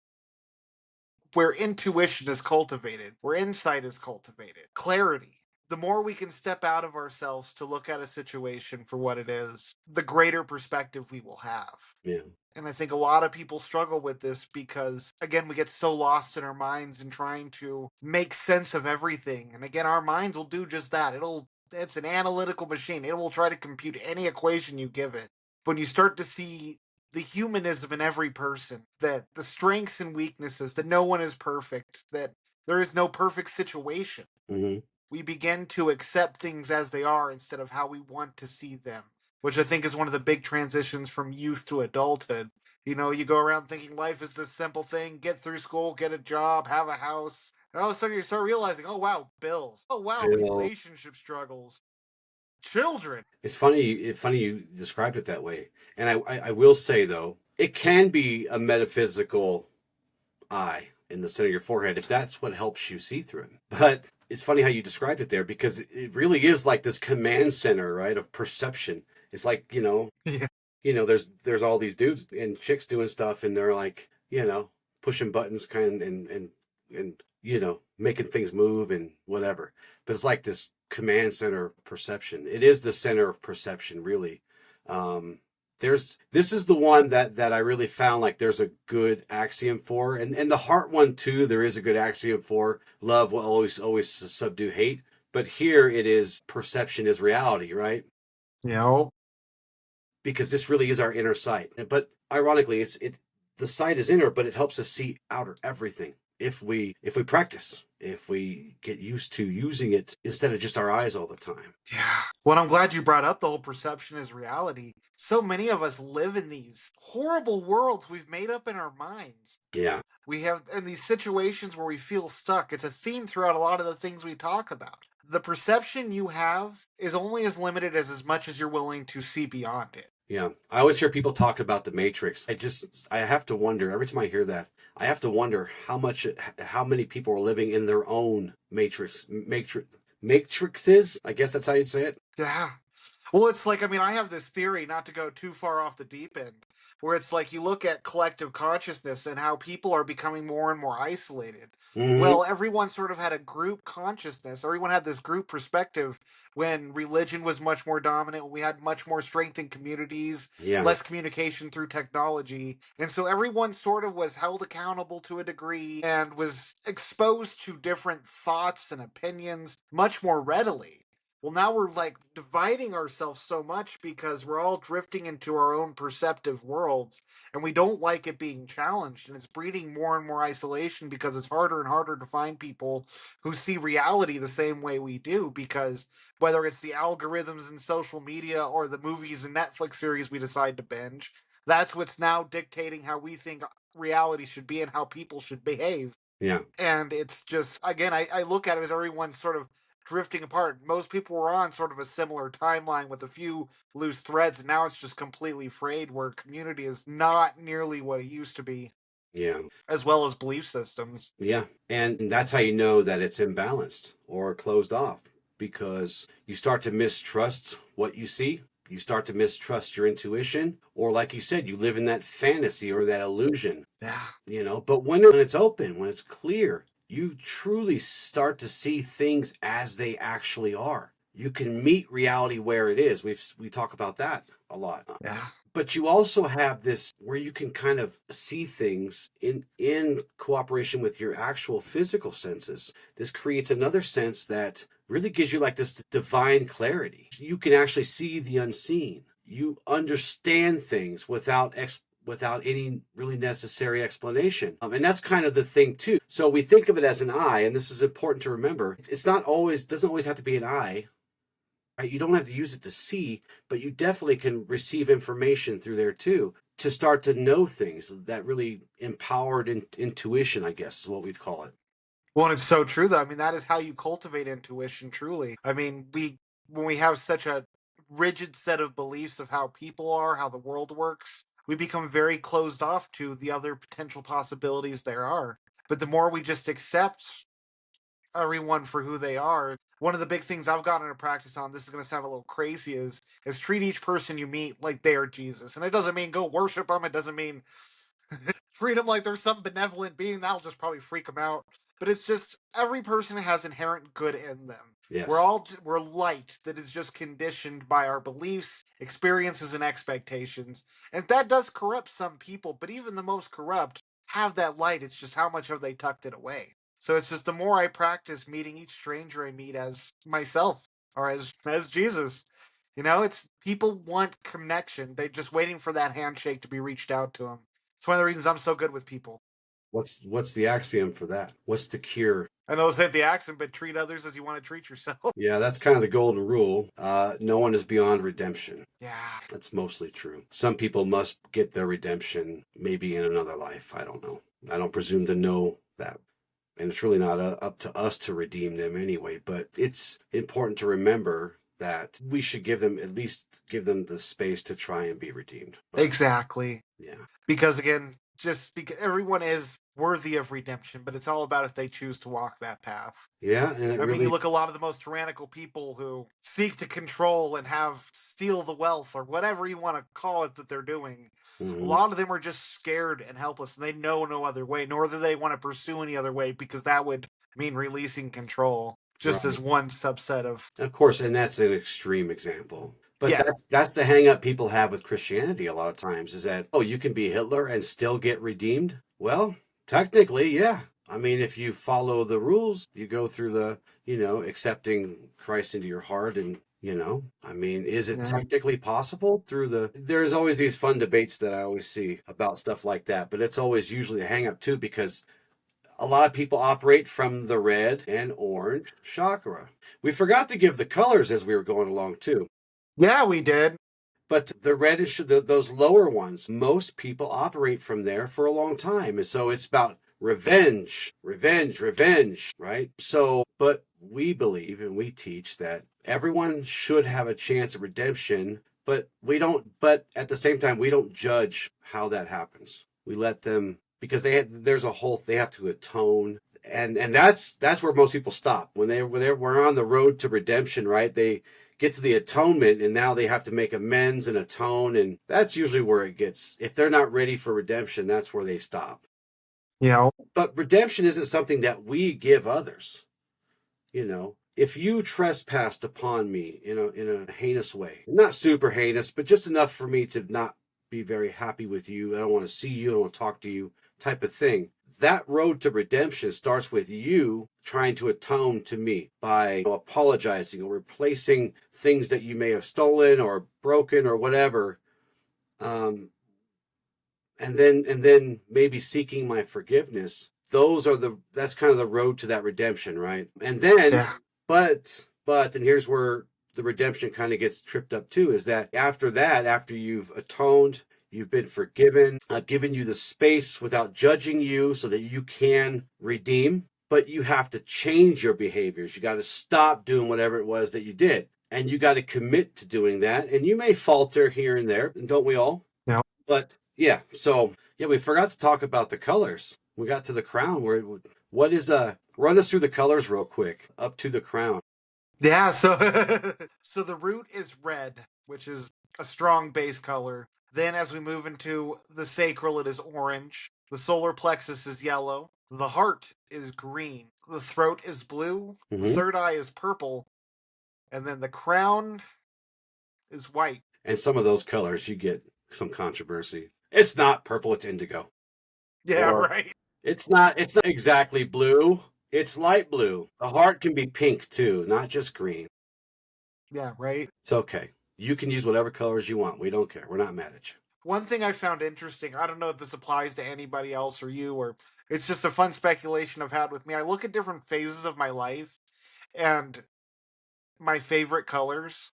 A: where intuition is cultivated, where insight is cultivated, clarity. The more we can step out of ourselves to look at a situation for what it is, the greater perspective we will have.
C: Yeah.
A: And I think a lot of people struggle with this because, again, we get so lost in our minds and trying to make sense of everything. And again, our minds will do just that. It's an analytical machine. It will try to compute any equation you give it. When you start to see the humanism in every person, that the strengths and weaknesses, that no one is perfect, that there is no perfect situation,
C: Hmm.
A: we begin to accept things as they are instead of how we want to see them, which I think is one of the big transitions from youth to adulthood. You know, you go around thinking life is this simple thing: get through school, get a job, have a house. And all of a sudden you start realizing, oh wow, bills. Oh wow,
C: Bill,
A: relationship struggles. Children.
C: it's funny. It's funny you described it that way. And I will say though, it can be a metaphysical eye in the center of your forehead if that's what helps you see through it. But it's funny how you described it there because it really is like this command center, right, of perception. It's like,
A: Yeah.
C: there's all these dudes and chicks doing stuff and they're like, pushing buttons kind of, and making things move and whatever. But it's like this command center of perception. It is the center of perception, really. Um, this is the one that I really found like there's a good axiom for, and the heart one too. There is a good axiom for love will always subdue hate. But here it is perception is reality, right?
A: You know?
C: Because this really is our inner sight. But ironically, the sight is inner, but it helps us see outer everything if we practice, if we get used to using it instead of just our eyes all the time.
A: Yeah. Well, I'm glad you brought up the whole perception is reality. So many of us live in these horrible worlds we've made up in our minds.
C: Yeah,
A: We have in these situations where we feel stuck. It's a theme throughout a lot of the things we talk about. The perception you have is only as limited as much as you're willing to see beyond it.
C: yeah. I always hear people talk about the Matrix. I have to wonder every time I hear that. I have to wonder how many people are living in their own matrixes. I guess that's how you'd say it.
A: Yeah. Well, it's like, I mean, I have this theory, not to go too far off the deep end, where it's like you look at collective consciousness and how people are becoming more and more isolated.
C: Hmm.
A: Well, everyone sort of had a group consciousness. Everyone had this group perspective when religion was much more dominant, when we had much more strength in communities,
C: Yeah,
A: less communication through technology. And so everyone sort of was held accountable to a degree and was exposed to different thoughts and opinions much more readily. Well, now we're like dividing ourselves so much because we're all drifting into our own perceptive worlds and we don't like it being challenged. And it's breeding more and more isolation because it's harder and harder to find people who see reality the same way we do. Because whether it's the algorithms in social media or the movies and Netflix series we decide to binge, that's what's now dictating how we think reality should be and how people should behave.
C: yeah,
A: And it's just, again, I look at it as everyone's sort of drifting apart. Most people were on sort of a similar timeline with a few loose threads, and now it's just completely frayed where community is not nearly what it used to be,
C: yeah.
A: as well as belief systems.
C: Yeah. And that's how you know that it's imbalanced or closed off because you start to mistrust what you see. You start to mistrust your intuition, or like you said, you live in that fantasy or that illusion,
A: Yeah.
C: But when it's open, when it's clear, you truly start to see things as they actually are. You can meet reality where it is. We talk about that a lot.
A: Yeah.
C: But you also have this where you can kind of see things in cooperation with your actual physical senses. This creates another sense that really gives you like this divine clarity. You can actually see the unseen. You understand things without any really necessary explanation. And that's kind of the thing too. So we think of it as an eye, and this is important to remember. It's not always doesn't always have to be an eye, right? You don't have to use it to see, but you definitely can receive information through there too to start to know things. That really empowered intuition, I guess, is what we'd call it.
A: Well, and it's so true, though. I mean, that is how you cultivate intuition, truly. I mean, when we have such a rigid set of beliefs of how people are, how the world works, we become very closed off to the other potential possibilities there are. But the more we just accept everyone for who they are, one of the big things I've gotten into practice on, this is going to sound a little crazy, is treat each person you meet like they are Jesus. And it doesn't mean go worship them. It doesn't mean treat them like they're some benevolent being. That'll just probably freak them out. But it's just every person has inherent good in them.
C: Yes.
A: We're light that is just conditioned by our beliefs, experiences, and expectations. And that does corrupt some people, but even the most corrupt have that light. It's just how much have they tucked it away. So it's just the more I practice meeting each stranger I meet as myself. or as Jesus. You know, it's people want connection. They're just waiting for that handshake to be reached out to them. It's one of the reasons I'm so good with people.
C: What's the axiom for that? What's the cure?
A: I know it's not the accent, but treat others as you want to treat yourself.
C: Yeah, that's kind of the golden rule. No one is beyond redemption.
A: Yeah,
C: That's mostly true. Some people must get their redemption maybe in another life. I don't know. I don't presume to know that. And it's really not up to us to redeem them anyway. But it's important to remember that we should give them, at least give them the space to try and be redeemed. But
A: exactly.
C: yeah.
A: Because again, just because everyone is worthy of redemption, but it's all about if they choose to walk that path.
C: Yeah. And it
A: I mean, you
C: really,
A: look at a lot of the most tyrannical people who seek to control and have steal the wealth or whatever you want to call it that they're doing. A
C: mhm,
A: lot of them are just scared and helpless, and they know no other way, nor do they want to pursue any other way because that would mean releasing control. Just as
C: right.
A: one subset of
C: Of course, and that's an extreme example. But
A: yes,
C: that's the hang up people have with Christianity a lot of times is that, oh, you can be Hitler and still get redeemed? Well, technically, yeah. I mean, if you follow the rules, you go through the, accepting Christ into your heart and, I mean, is it
A: yeah,
C: technically possible through there's always these fun debates that I always see about stuff like that, but it's always usually a hang up too because a lot of people operate from the red and orange chakra. We forgot to give the colors as we were going along too.
A: yeah, we did.
C: But the red is those lower ones. Most people operate from there for a long time, and so it's about revenge, revenge, revenge, right? So, but we believe and we teach that everyone should have a chance at redemption, but we don't. But at the same time, we don't judge how that happens. We let them because there's a whole they have to atone and that's where most people stop we're on the road to redemption, right? They get to the atonement and now they have to make amends and atone, and that's usually where it gets, if they're not ready for redemption, that's where they stop.
A: You know,
C: But redemption isn't something that we give others. If you trespassed upon me in a heinous way, not super heinous, but just enough for me to not be very happy with you, I don't want to see you, I don't want to talk to you, type of thing. That road to redemption starts with you trying to atone to me by apologizing or replacing things that you may have stolen or broken or whatever, um, and then maybe seeking my forgiveness. That's kind of the road to that redemption, right? And then,
A: yeah,
C: and here's where the redemption kind of gets tripped up too, is that, after you've atoned, you've been forgiven, I've given you the space without judging you so that you can redeem, but you have to change your behaviors. You got to stop doing whatever it was that you did. And you got to commit to doing that. And you may falter here and there, and don't we all?
A: you know.
C: But yeah, so yeah, we forgot to talk about the colors. We got to the crown. What is run us through the colors real quick up to the crown.
A: Yeah, so so the root is red, which is a strong base color. Then as we move into the sacral, it is orange. The solar plexus is yellow. The heart is green. The throat is blue. The
C: Hmm.
A: third eye is purple. And then the crown is white.
C: And some of those colors you get some controversy. It's not purple, it's indigo.
A: Yeah,
C: Or
A: right.
C: it's not exactly blue. It's light blue. The heart can be pink too, not just green.
A: Yeah, right.
C: It's okay. You can use whatever colors you want. We don't care. We're not mad at you.
A: One thing I found interesting, I don't know if this applies to anybody else or you, or it's just a fun speculation I've had with me. I look at different phases of my life and my favorite colors,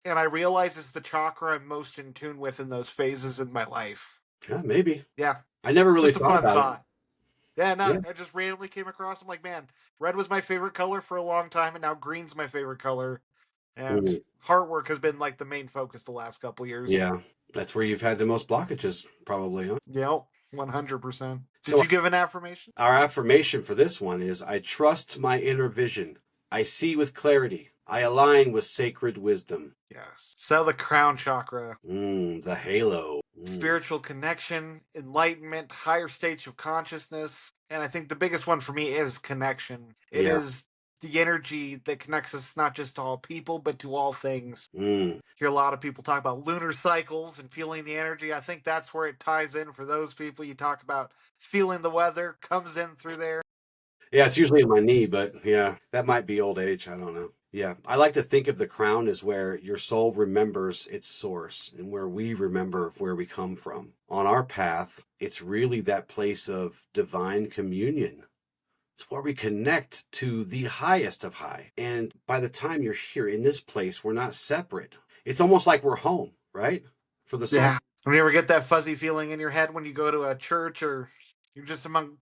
A: and I realize it's the chakra I'm most in tune with in those phases in my life.
C: Yeah, maybe.
A: Yeah,
C: I never really
A: just a
C: thought
A: fun
C: about it.
A: thought. Yeah, no,
C: Yeah.
A: I just randomly came across. I'm like, man, red was my favorite color for a long time, and now green's my favorite color. And
C: Mm.
A: heart work has been like the main focus the last couple years.
C: Yeah. That's where you've had the most blockages, probably, huh?
A: Yep, 100%. Did
C: So
A: you give an affirmation?
C: our affirmation for this one is I trust my inner vision. I see with clarity. I align with sacred wisdom.
A: Yes. So the crown chakra,
C: The halo.
A: spiritual connection, enlightenment, higher states of consciousness. And I think the biggest one for me is connection. It
C: Yeah.
A: is the energy that connects us not just to all people, but to all things.
C: Mm.
A: Hear a lot of people talk about lunar cycles and feeling the energy. I think that's where it ties in for those people. You talk about feeling the weather comes in through there.
C: Yeah, it's usually in my knee, but yeah, that might be old age. I don't know. Yeah, I like to think of the crown as where your soul remembers its source and where we remember where we come from. On our path, it's really that place of divine communion. It's where we connect to the highest of high. And by the time you're here in this place, we're not separate. It's almost like we're home, right? For the soul.
A: Yeah. When you ever get that fuzzy feeling in your head when you go to a church or you're just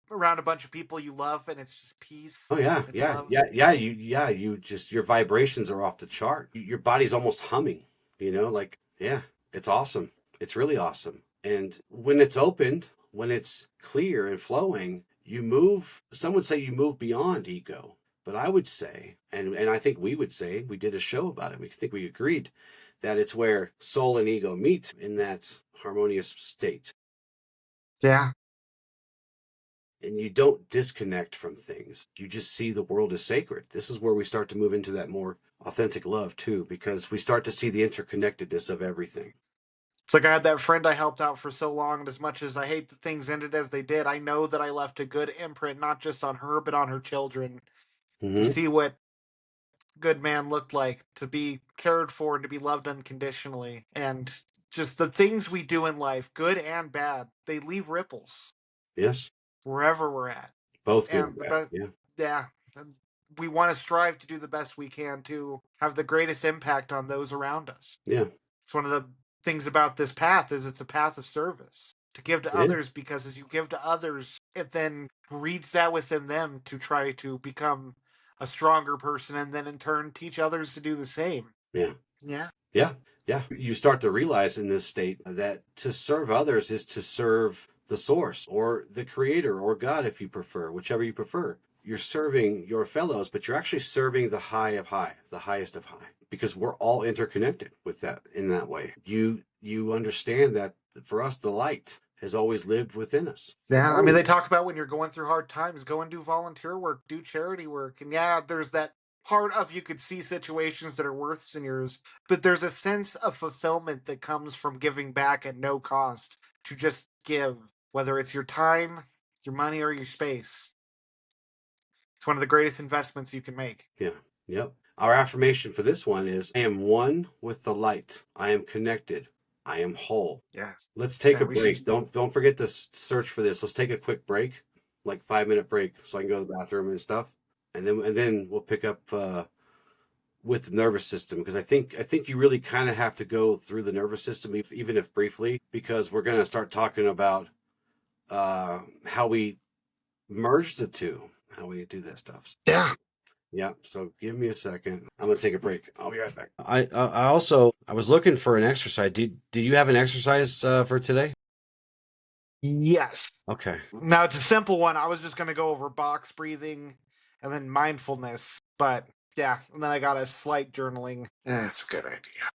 A: around a bunch of people you love and it's just peace
C: Oh yeah,
A: and
C: yeah,
A: love?
C: yeah, yeah. You just your vibrations are off the chart. Your body's almost humming. Like yeah, it's awesome. It's really awesome. And when it's opened, when it's clear and flowing, you move. Some would say you move beyond ego, but I would say, and I think we would say, we did a show about it. We think we agreed that it's where soul and ego meet in that harmonious state.
A: Yeah.
C: And you don't disconnect from things. You just see the world as sacred. This is where we start to move into that more authentic love too, because we start to see the interconnectedness of everything.
A: It's like I had that friend I helped out for so long, and as much as I hate that things ended as they did, I know that I left a good imprint, not just on her, but on her children, to
C: Mm-hmm.
A: see what good man looked like, to be cared for and to be loved unconditionally. And just the things we do in life, good and bad, they leave ripples
C: Yes.
A: wherever we're at.
C: Both good and
A: And the
C: bad.
A: best,
C: Yeah.
A: yeah, we want to strive to do the best we can to have the greatest impact on those around us.
C: Yeah.
A: It's one of the things about this path is it's a path of service to give to
C: It is.
A: others, because as you give to others, it then breeds that within them to try to become a stronger person and then in turn teach others to do the same.
C: Yeah.
A: Yeah.
C: Yeah. Yeah. You start to realize in this state that to serve others is to serve the source or the creator or God, if you prefer, whichever you prefer. You're serving your fellows, but you're actually serving the high of high, the highest of high, because we're all interconnected with that in that way. You understand that for us, the light has always lived within us.
A: Yeah, I mean,
C: Always.
A: they talk about when you're going through hard times, go and do volunteer work, do charity work. And yeah, there's that part of you could see situations that are worse than yours, but there's a sense of fulfillment that comes from giving back at no cost to just give, whether it's your time, your money, or your space. It's one of the greatest investments you can make.
C: Yeah. Yep. Our affirmation for this one is I am one with the light. I am connected. I am whole.
A: Yes.
C: Let's take
A: Yeah,
C: a
A: we should.
C: break. Don't forget to search for this. Let's take a quick break, like 5 minute break, so I can go to the bathroom and stuff, and then we'll pick up with the nervous system because I think you really kind of have to go through the nervous system, even if briefly, because we're gonna start talking about how we merge the two, how we do that stuff.
A: Yeah.
C: Yeah, so give me a second. I'm gonna take a break. I'll be right back. I also I was looking for an exercise. Do you have an exercise for today?
A: Yes.
C: Okay.
A: Now it's a simple one. I was just going to go over box breathing and then mindfulness, but yeah, and then I got a slight journaling. That's a good idea.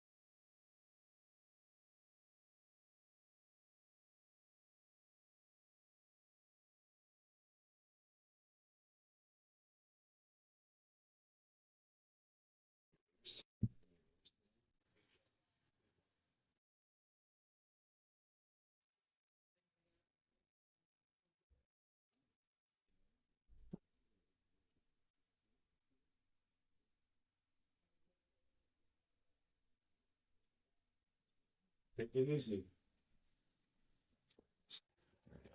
C: Take it easy.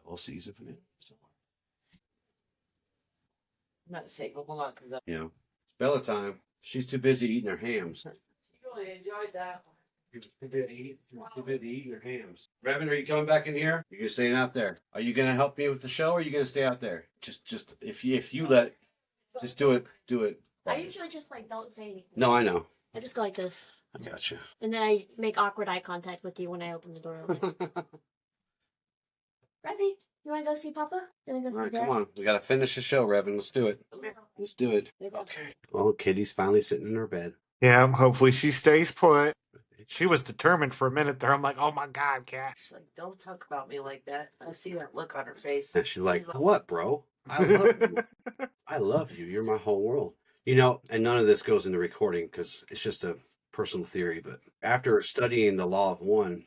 C: We'll see if it.
B: I'm not saying, well, hold on, because
C: Yeah. Bella time. She's too busy eating her hams.
B: really enjoyed that one.
C: Too busy eating her hams. Revan, are you coming back in here? You're staying out there. Are you gonna help me with the show, or are you gonna stay out there? Just if you let, just do it. Do it.
D: I usually just like don't say anything.
C: No, I know.
D: I just go like this,
C: I gotcha.
D: and then I make awkward eye contact with you when I open the door. Ready? You want to go see Papa? You want to go
C: All right,
D: see
C: come
D: Dad?
C: on. We gotta finish the show, Revan. Let's do it. Let's do it.
B: Okay.
C: Well, Kitty's finally sitting in her bed.
A: Yeah, hopefully she stays put. She was determined for a minute there. I'm like, oh my God, Cat.
B: She's like, don't talk about me like that. I see that look on her face.
C: And she's like, "What, bro? I love you. I love you. You're my whole world." And none of this goes into recording because it's just a personal theory. But after studying the law of one,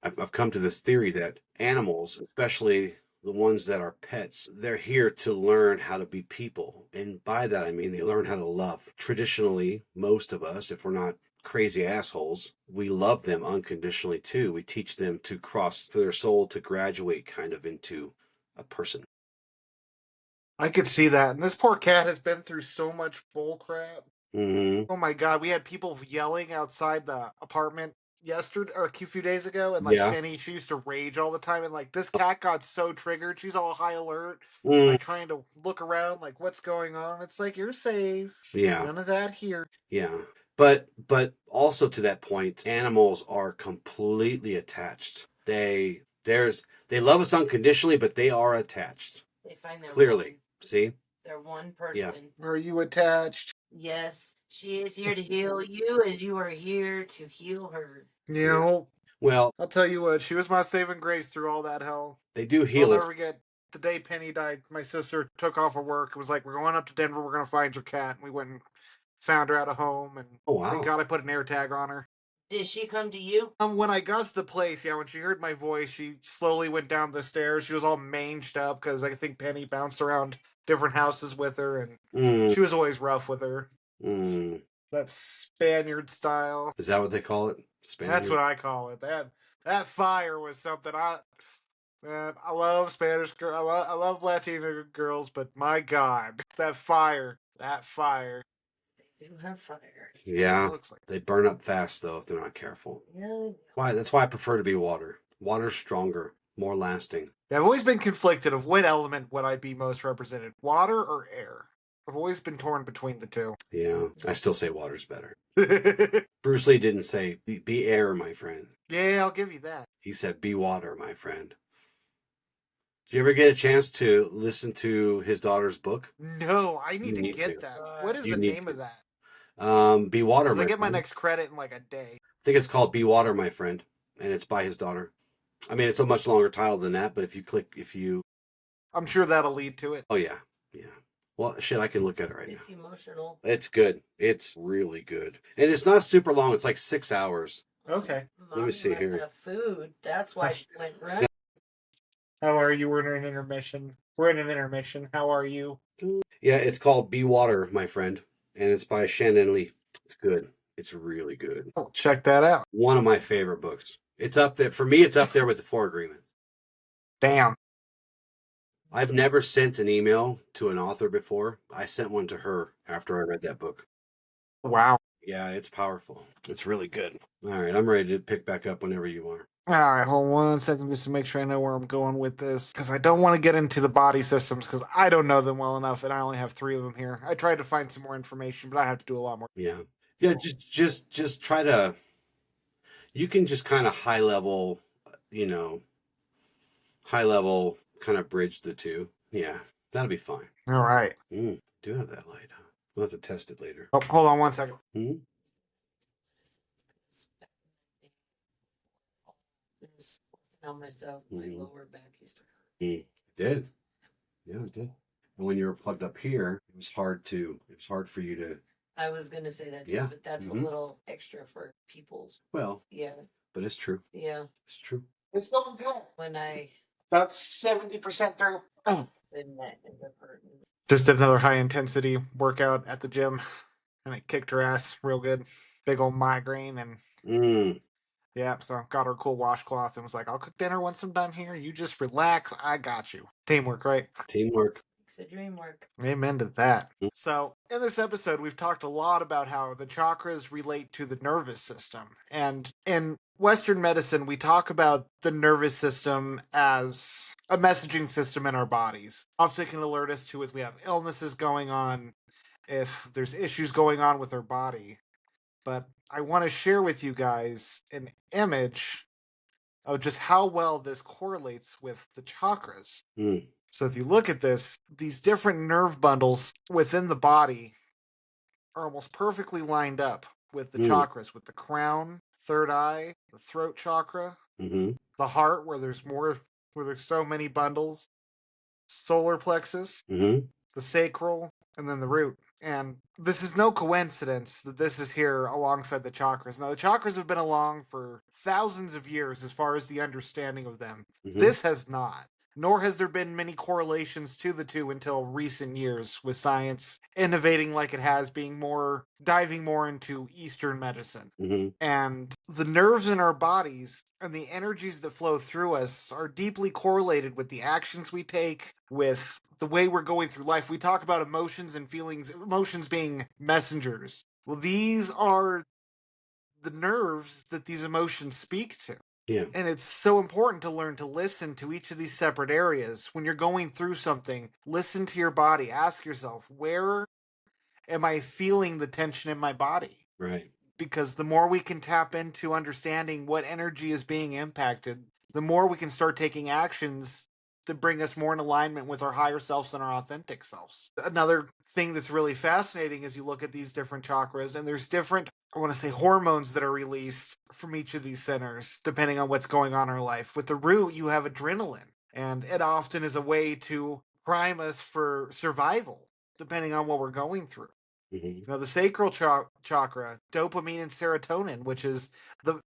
C: I've come to this theory that animals, especially the ones that are pets, they're here to learn how to be people. And by that, I mean they learn how to love. Traditionally, most of us, if we're not crazy assholes, we love them unconditionally too. We teach them to cross their soul, to graduate kind of into a person.
A: I could see that. And this poor cat has been through so much bull crap.
C: Mm-hmm.
A: Oh my god, we had people yelling outside the apartment yesterday or a few days ago, and like
C: Yeah.
A: Penny, she used to rage all the time, and like this cat got so triggered, she's all high alert,
C: Mm,
A: like trying to look around, like what's going on. It's like you're safe.
C: yeah.
A: None of that here.
C: Yeah. But also to that point, animals are completely attached. They love us unconditionally, but they are attached.
B: They find their
C: Clearly.
B: one,
C: See?
B: their one person.
A: Are you attached?
B: Yes, she is here to heal you as you are here to heal her.
A: You know,
C: Well,
A: I'll tell you what, she was my saving grace through all that hell.
C: they do
A: I'll
C: heal us.
A: never forget the day Penny died. My sister took off of work and was like, "We're going up to Denver. We're going to find your cat." And we went and found her at a home. And
C: Oh, wow.
A: thank God I put an air tag on her.
B: Did she come to you?
A: When I got to the place, yeah, when she heard my voice, she slowly went down the stairs. She was all manged up because I think Penny bounced around different houses with her, and
C: Mm,
A: she was always rough with her.
C: mm.
A: That Spaniard style.
C: Is that what they call it? Spaniard?
A: That's what I call it. That fire was something man, I love Spanish girl. I love Latina girls, but my God, that fire.
B: They do have fire.
C: Yeah.
A: Looks like
C: They burn up fast though if they're not careful.
B: Yeah.
C: That's why I prefer to be water. Water's stronger, more lasting.
A: Yeah, I've always been conflicted of what element would I be most represented, water or air. I've always been torn between the two.
C: Yeah. I still say water's better. Bruce Lee didn't say be air, my friend.
A: Yeah, I'll give you that.
C: He said be water, my friend. Did you ever get a chance to listen to his daughter's book?
A: No, I need
C: You
A: to
C: need
A: get
C: to.
A: that. What is
C: You
A: the
C: need
A: name
C: to.
A: of that?
C: Be water,
A: Because
C: my
A: I get my
C: friend.
A: next credit in like a day.
C: I think it's called Be Water, my friend, and it's by his daughter. I mean, it's a much longer title than that, but if you,
A: I'm sure that'll lead to it.
C: oh yeah, yeah. Well, shit, I can look at it right now.
B: It's emotional.
C: It's good. It's really good, and it's not super long. It's like 6 hours.
A: Okay.
B: Mommy
C: see
B: must
C: here.
B: have food. That's why she went running.
A: How are you? We're in an intermission. How are you?
C: Yeah, it's called Be Water, my friend, and it's by Shannon Lee. It's good. It's really good.
A: I'll check that out.
C: One of my favorite books. It's up there for me. It's up there with the Four Agreements.
A: Damn.
C: I've never sent an email to an author before. I sent one to her after I read that book.
A: Wow.
C: Yeah, it's powerful. It's really good. All right, I'm ready to pick back up whenever you are.
A: All right, hold on 1 second just to make sure I know where I'm going with this. Because I don't want to get into the body systems because I don't know them well enough and I only have 3 of them here. I tried to find some more information, but I have to do a lot more.
C: Yeah. Yeah, just try to, you can just kind of high level kind of bridge the two. Yeah, that'll be fine.
A: All right.
C: Do have that light, huh? We'll have to test it later.
A: Oh, hold on 1 second.
B: On myself, my lower back used to hurt.
C: It did. Yeah, it did. And when you were plugged up here, it was hard for you to,
B: I was gonna say that too,
C: Yeah.
B: but that's
C: Mhm.
B: a little extra for people's.
C: well,
B: Yeah,
C: but it's true.
B: yeah.
C: It's true.
A: It's going good.
B: When I
A: About 70% through.
B: been that in the curtain.
A: Just did another high intensity workout at the gym and it kicked her ass real good. Big old migraine and yeah, so got her a cool washcloth and was like, I'll cook dinner once I'm done here. You just relax. I got you. Teamwork, right?
C: Teamwork.
B: It's a dream work.
A: Amen to that. So, in this episode, we've talked a lot about how the chakras relate to the nervous system. And in Western medicine, we talk about the nervous system as a messaging system in our bodies. Often can alert us to if we have illnesses going on, if there's issues going on with our body. But I want to share with you guys an image of just how well this correlates with the chakras. So if you look at this, these different nerve bundles within the body are almost perfectly lined up with the chakras, with the crown, third eye, the throat chakra, the heart where there's so many bundles, solar plexus, the sacral, and then the root. And this is no coincidence that this is here alongside the chakras. Now, the chakras have been along for thousands of years as far as the understanding of them. This has not. nor has there been many correlations to the two until recent years, with science innovating like it has, diving more into Eastern medicine.
C: Mm-hmm.
A: And the nerves in our bodies and the energies that flow through us are deeply correlated with the actions we take, with the way we're going through life. We talk about emotions and feelings, emotions being messengers. Well, these are the nerves that these emotions speak to.
C: Yeah.
A: And it's so important to learn to listen to each of these separate areas. When you're going through something, listen to your body. Ask yourself, where am I feeling the tension in my body?
C: Right.
A: Because the more we can tap into understanding what energy is being impacted, the more we can start taking actions that bring us more in alignment with our higher selves and our authentic selves. Another thing that's really fascinating is you look at these different chakras, and there's different, I want to say, hormones that are released from each of these centers, depending on what's going on in our life. With the root, you have adrenaline, and it often is a way to prime us for survival, depending on what we're going through.
C: Mm-hmm.
A: The sacral chakra, dopamine and serotonin, which is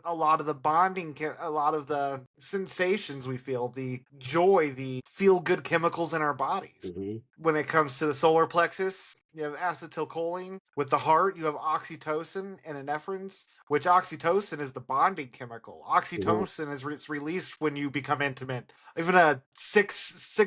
A: a lot of the bonding, a lot of the sensations we feel, the joy, the feel good chemicals in our bodies.
C: Mm-hmm.
A: When it comes to the solar plexus, you have acetylcholine. With the heart, you have oxytocin and epinephrine, which oxytocin is the bonding chemical.
C: Mm-hmm.
A: Oxytocin is released when you become intimate. Even a 6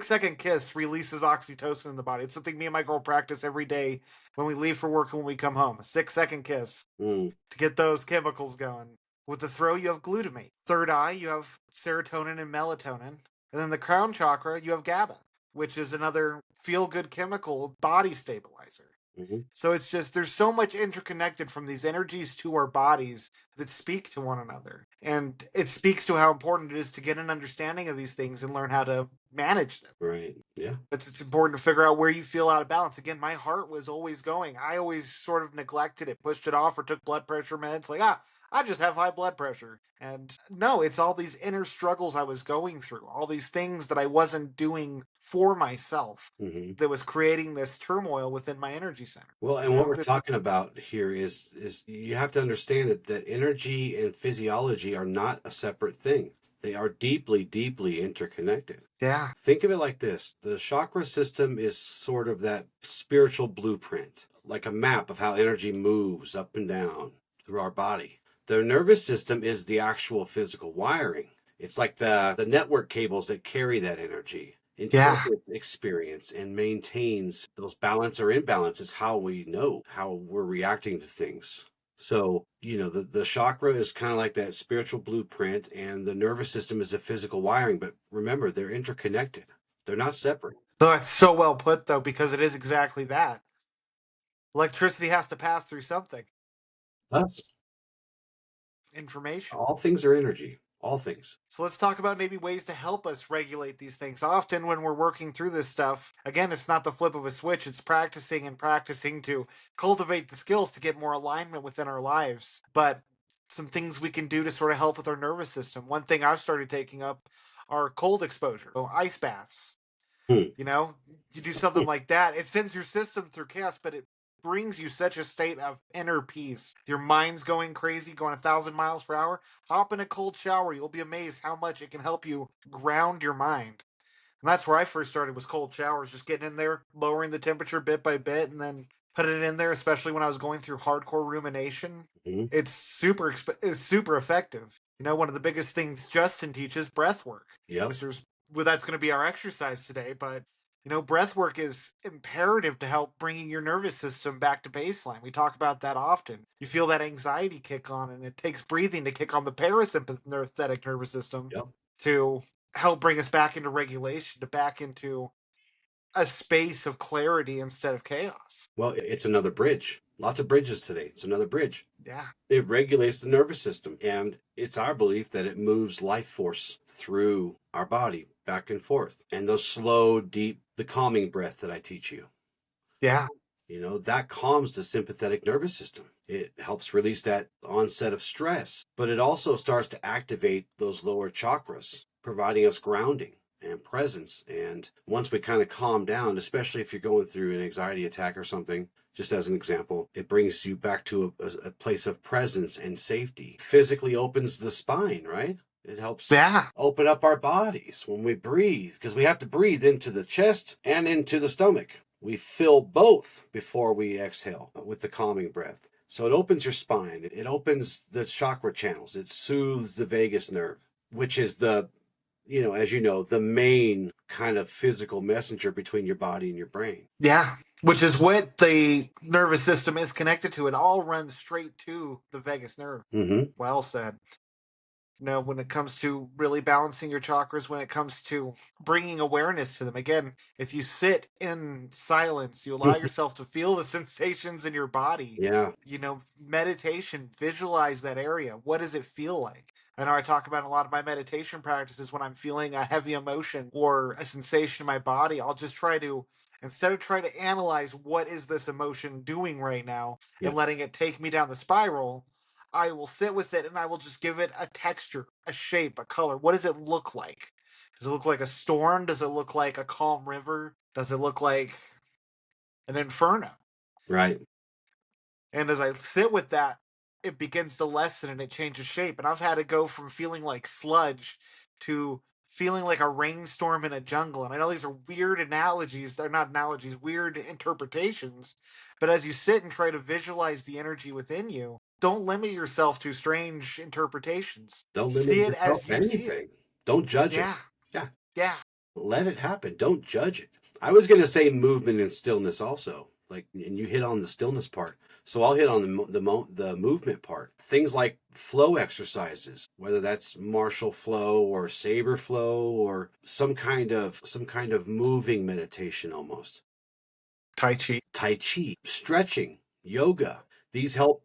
A: second kiss releases oxytocin in the body. It's something me and my girl practice every day when we leave for work and when we come home. A 6 second kiss
C: Mm.
A: to get those chemicals going. With the throat, you have glutamate. Third eye, you have serotonin and melatonin. And then the crown chakra, you have GABA, which is another feel good chemical body stabilizer.
C: Mm-hmm.
A: So it's just, there's so much interconnected from these energies to our bodies that speak to one another. And it speaks to how important it is to get an understanding of these things and learn how to manage them.
C: Right. Yeah.
A: It's important to figure out where you feel out of balance. Again, my heart was always going. I always sort of neglected it, pushed it off, or took blood pressure meds. Like, I just have high blood pressure. And no, it's all these inner struggles I was going through, all these things that I wasn't doing for myself
C: Mm-hmm.
A: that was creating this turmoil within my energy center.
C: Well, and what we're talking about here is you have to understand that energy and physiology are not a separate thing. They are deeply, deeply interconnected.
A: Yeah.
C: Think of it like this. The chakra system is sort of that spiritual blueprint, like a map of how energy moves up and down through our body. The nervous system is the actual physical wiring. It's like the network cables that carry that energy,
A: Yeah.
C: interprets experience, and maintains those balance or imbalances, how we know how we're reacting to things. So, the chakra is kind of like that spiritual blueprint, and the nervous system is a physical wiring. But remember, they're interconnected. They're not separate.
A: No, it's so well put, though, because it is exactly that. Electricity has to pass through something.
C: Us.
A: Information.
C: All things are energy. All things.
A: So let's talk about maybe ways to help us regulate these things. Often when we're working through this stuff, again, it's not the flip of a switch. It's practicing and practicing to cultivate the skills to get more alignment within our lives. But some things we can do to sort of help with our nervous system. One thing I've started taking up are cold exposure, so ice baths.
C: Hmm.
A: You do something like that. It sends your system through chaos, but it brings you such a state of inner peace. Your mind's going crazy, going 1,000 miles per hour. Hop in a cold shower. You'll be amazed how much it can help you ground your mind. And that's where I first started, was cold showers, just getting in there, lowering the temperature bit by bit, and then putting it in there, especially when I was going through hardcore rumination.
C: Mm-hmm.
A: It's super effective. One of the biggest things Justin teaches, breath work.
C: Yep.
A: That's going to be our exercise today, but breath work is imperative to help bringing your nervous system back to baseline. We talk about that often. You feel that anxiety kick on, and it takes breathing to kick on the parasympathetic nervous system
C: Yep.
A: to help bring us back into regulation, to back into a space of clarity instead of chaos.
C: Well, it's another bridge. Lots of bridges today. It's another bridge.
A: Yeah.
C: It regulates the nervous system, and it's our belief that it moves life force through our body back and forth. And those slow, deep, the calming breath that I teach you.
A: Yeah.
C: That calms the sympathetic nervous system. It helps release that onset of stress, but it also starts to activate those lower chakras, providing us grounding and presence. And once we kind of calm down, especially if you're going through an anxiety attack or something, just as an example, it brings you back to a place of presence and safety. Physically opens the spine, right? It helps
A: Yeah.
C: open up our bodies when we breathe, because we have to breathe into the chest and into the stomach. We fill both before we exhale with the calming breath. So it opens your spine, it opens the chakra channels, it soothes the vagus nerve, which is as you know, the main kind of physical messenger between your body and your brain.
A: Yeah. Which is what the nervous system is connected to. It all runs straight to the vagus nerve.
C: Mm-hmm.
A: Well said. When it comes to really balancing your chakras, when it comes to bringing awareness to them, again, if you sit in silence, you allow yourself to feel the sensations in your body.
C: Yeah.
A: Meditation, visualize that area. What does it feel like? I know I talk about in a lot of my meditation practices when I'm feeling a heavy emotion or a sensation in my body, I'll just try to, instead of trying to analyze what is this emotion doing right now
C: Yeah.
A: and letting it take me down the spiral, I will sit with it and I will just give it a texture, a shape, a color. What does it look like? Does it look like a storm? Does it look like a calm river? Does it look like an inferno?
C: Right.
A: And as I sit with that, it begins to lessen and it changes shape. And I've had to go from feeling like sludge to feeling like a rainstorm in a jungle. And I know these are weird analogies. They're not analogies, weird interpretations. But as you sit and try to visualize the energy within you, don't limit yourself to strange interpretations.
C: Don't limit
A: See it
C: yourself
A: as
C: to
A: you see it.
C: anything. Don't judge it.
A: Yeah.
C: Yeah.
A: Yeah.
C: Let it happen. Don't judge it. I was going to say movement and stillness also, and you hit on the stillness part. So I'll hit on the movement part. Things like flow exercises, whether that's martial flow or saber flow or some kind of moving meditation almost.
A: Tai
C: Chi, stretching, yoga. These help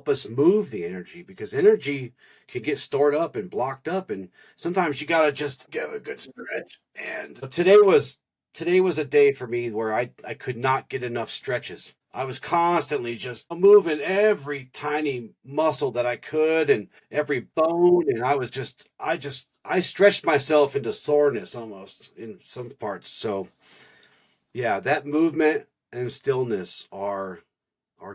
C: us move the energy, because energy can get stored up and blocked up, and sometimes you got to just give a good stretch. And today was a day for me where I could not get enough stretches. I was constantly just moving every tiny muscle that I could and every bone, and I stretched myself into soreness almost in some parts. So yeah, that movement and stillness are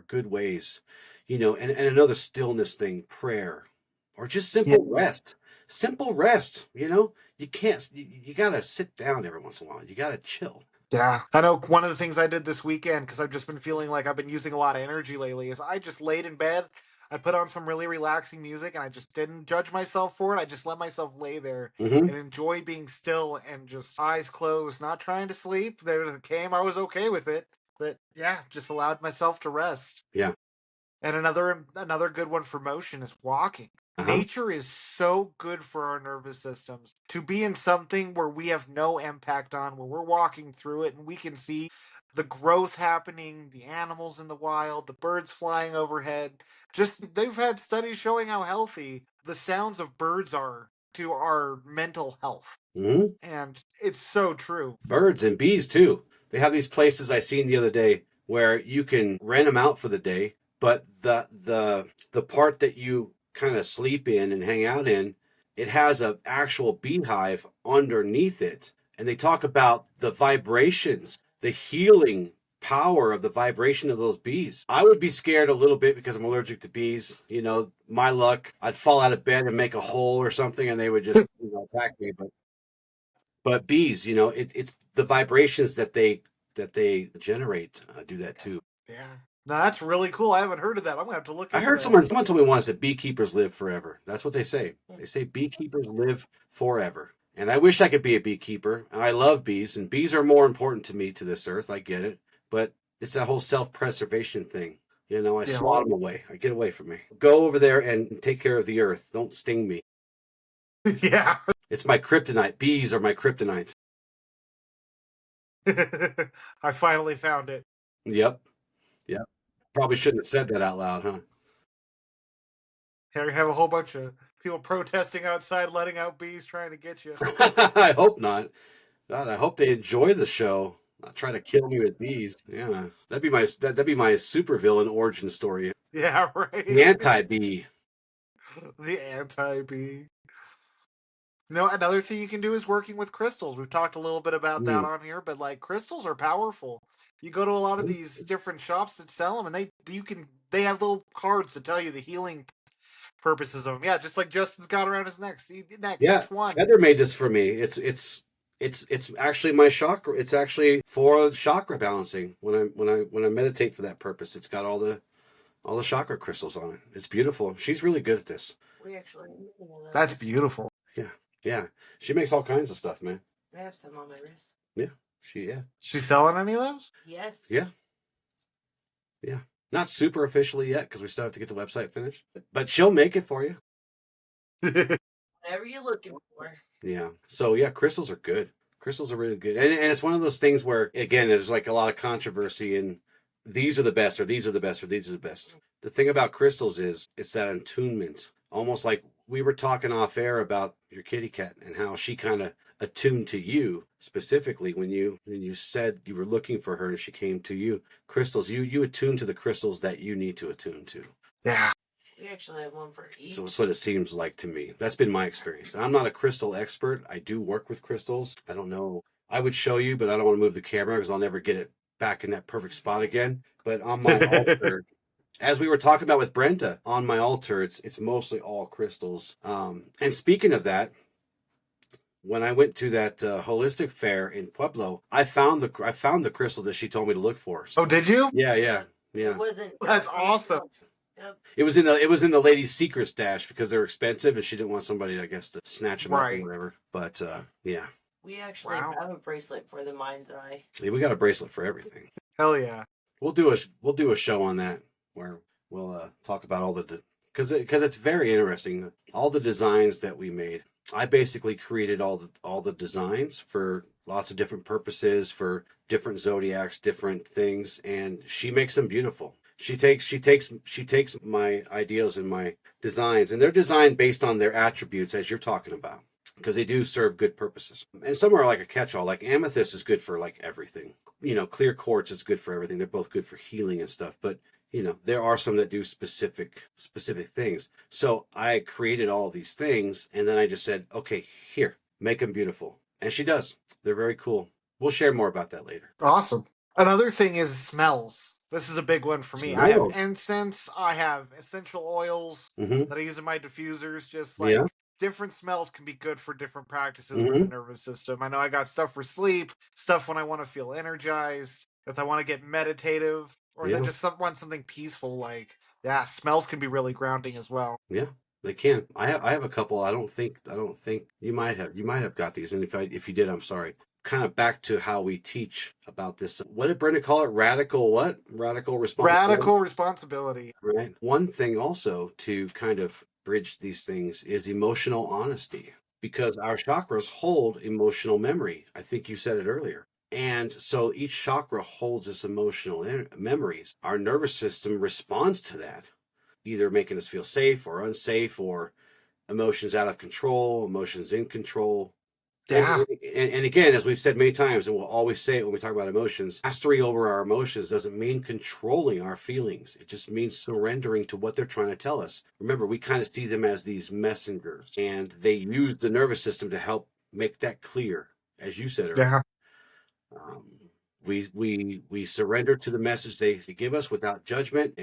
C: good ways, and another stillness thing, prayer, or just
A: Chi.
C: simple rest. Simple rest, you gotta sit down every once in a while. You gotta chill.
A: Yeah. I know one of the things I did this weekend, because I've just been feeling like I've been using a lot of energy lately, is I just laid in bed. I put on some really relaxing music and I just didn't judge myself for it. I just let myself lay there
C: Mm-hmm.
A: and enjoy being still and just eyes closed, not trying to sleep. There it came. I was okay with it. But yeah, just allowed myself to rest.
C: Yeah.
A: And another good one for motion is walking.
C: Uh-huh.
A: Nature is so good for our nervous systems. To be in something where we have no impact on, where we're walking through it and we can see the growth happening, the animals in the wild, the birds flying overhead. Just they've had studies showing how healthy the sounds of birds are to our mental health.
C: Mm-hmm.
A: And it's so true.
C: Birds and bees too. They have these places I seen the other day where you can rent them out for the day, but the part that you kind of sleep in and hang out in, it has an actual beehive underneath it. And they talk about the vibrations, the healing power of the vibration of those bees. I would be scared a little bit because I'm allergic to bees. My luck, I'd fall out of bed and make a hole or something and they would just attack me. But bees, it's the vibrations that they generate do that too.
A: Yeah. Now that's really cool. I haven't heard of that. I'm gonna have to look
C: I
A: into
C: heard
A: that.
C: someone told me once that beekeepers live forever. That's what they say. They say beekeepers live forever. And I wish I could be a beekeeper. I love bees, and bees are more important to me to this earth. I get it. But it's that whole self-preservation thing. I
A: Yeah.
C: swat them away. I get away from me. Go over there and take care of the earth. Don't sting me.
A: Yeah.
C: It's my kryptonite. Bees are my kryptonite.
A: I finally found it.
C: Yep. Yep. Probably shouldn't have said that out loud, huh?
A: Here you have a whole bunch of people protesting outside, letting out bees, trying to get you.
C: I hope not. God, I hope they enjoy the show. Not trying to kill me with bees. Yeah, that'd be my supervillain origin story.
A: Yeah,
C: The
A: right.
C: anti-bee.
A: The anti-bee. Another thing you can do is working with crystals. We've talked a little bit about that
C: Mm.
A: on here, but like crystals are powerful. You go to a lot of these different shops that sell them, and they have little cards that tell you the healing purposes of them. Yeah, just like Justin's got around his neck.
C: Yeah,
A: Each one.
C: Heather made this for me. It's actually my chakra. It's actually for chakra balancing. When I meditate for that purpose, it's got all the chakra crystals on it. It's beautiful. She's really good at this.
B: We actually.
A: That's beautiful.
C: Yeah. She makes all kinds of stuff, man.
B: I have some on my wrist.
C: Yeah.
A: She's selling any of those?
B: Yes.
C: Yeah. Not super officially yet because we still have to get the website finished. But she'll make it for you.
B: Whatever you're looking for.
C: Yeah. So yeah, crystals are good. Crystals are really good. And it's one of those things where, again, there's like a lot of controversy in these are the best or these are the best or these are the best. The thing about crystals is it's that attunement. Almost like we were talking off air about your kitty cat and how she kind of attuned to you specifically when you said you were looking for her and she came to you. Crystals, you attune to the crystals that you need to attune to.
A: Yeah.
B: We actually have one for each.
C: So it's what it seems like to me. That's been my experience. I'm not a crystal expert. I do work with crystals. I don't know. I would show you, but I don't want to move the camera because I'll never get it back in that perfect spot again. But on my altar, as we were talking about with Brenta, on my altar, it's mostly all crystals. And speaking of that, when I went to that holistic fair in Pueblo, I found the crystal that she told me to look for.
A: Oh, did you?
C: Yeah.
B: It wasn't.
A: That's awesome.
B: Yep.
C: It was in the ladies' secret stash because they're expensive and she didn't want somebody, I guess, to snatch them up
A: Right.
C: or whatever. But yeah.
B: We actually
A: Wow.
B: have a bracelet for the mind's eye.
C: Yeah, we got a bracelet for everything.
A: Hell yeah.
C: We'll do a show on that where we'll talk about all the because it's very interesting. All the designs that we made. I basically created all the designs for lots of different purposes for different zodiacs, different things, and she makes them beautiful. She takes my ideas and my designs, and they're designed based on their attributes as you're talking about, because they do serve good purposes. And some are like a catch-all. Like amethyst is good for like everything. Clear quartz is good for everything. They're both good for healing and stuff. But there are some that do specific things. So I created all these things, and then I just said, okay, here, make them beautiful. And she does. They're very cool. We'll share more about that later.
A: Awesome. Another thing is smells. This is a big one for me. I have incense. I have essential oils
C: Mm-hmm.
A: that I use in my diffusers. Just
C: Yeah.
A: like different smells can be good for different practices
C: Mhm.
A: with the nervous system. I know I got stuff for sleep, stuff when I want to feel energized, if I want to get meditative, or
C: Yeah.
A: then just want something peaceful. Like, yeah, smells can be really grounding as well.
C: Yeah, they can. I have a couple. I don't think you might have got these, and if you did, I'm sorry. Kind of back to how we teach about this. What did Brenda call it? Radical what? Radical responsibility.
A: Radical responsibility.
C: Right. One thing also to kind of bridge these things is emotional honesty, because our chakras hold emotional memory. I think you said it earlier. And so each chakra holds this emotional memories. Our nervous system responds to that, either making us feel safe or unsafe, or emotions out of control, emotions in control.
A: Yeah.
C: And again, as we've said many times, and we'll always say it when we talk about emotions, mastery over our emotions doesn't mean controlling our feelings. It just means surrendering to what they're trying to tell us. Remember, we kind of see them as these messengers, and they use the nervous system to help make that clear, as you said earlier.
A: Yeah.
C: We surrender to the message they give us without judgment,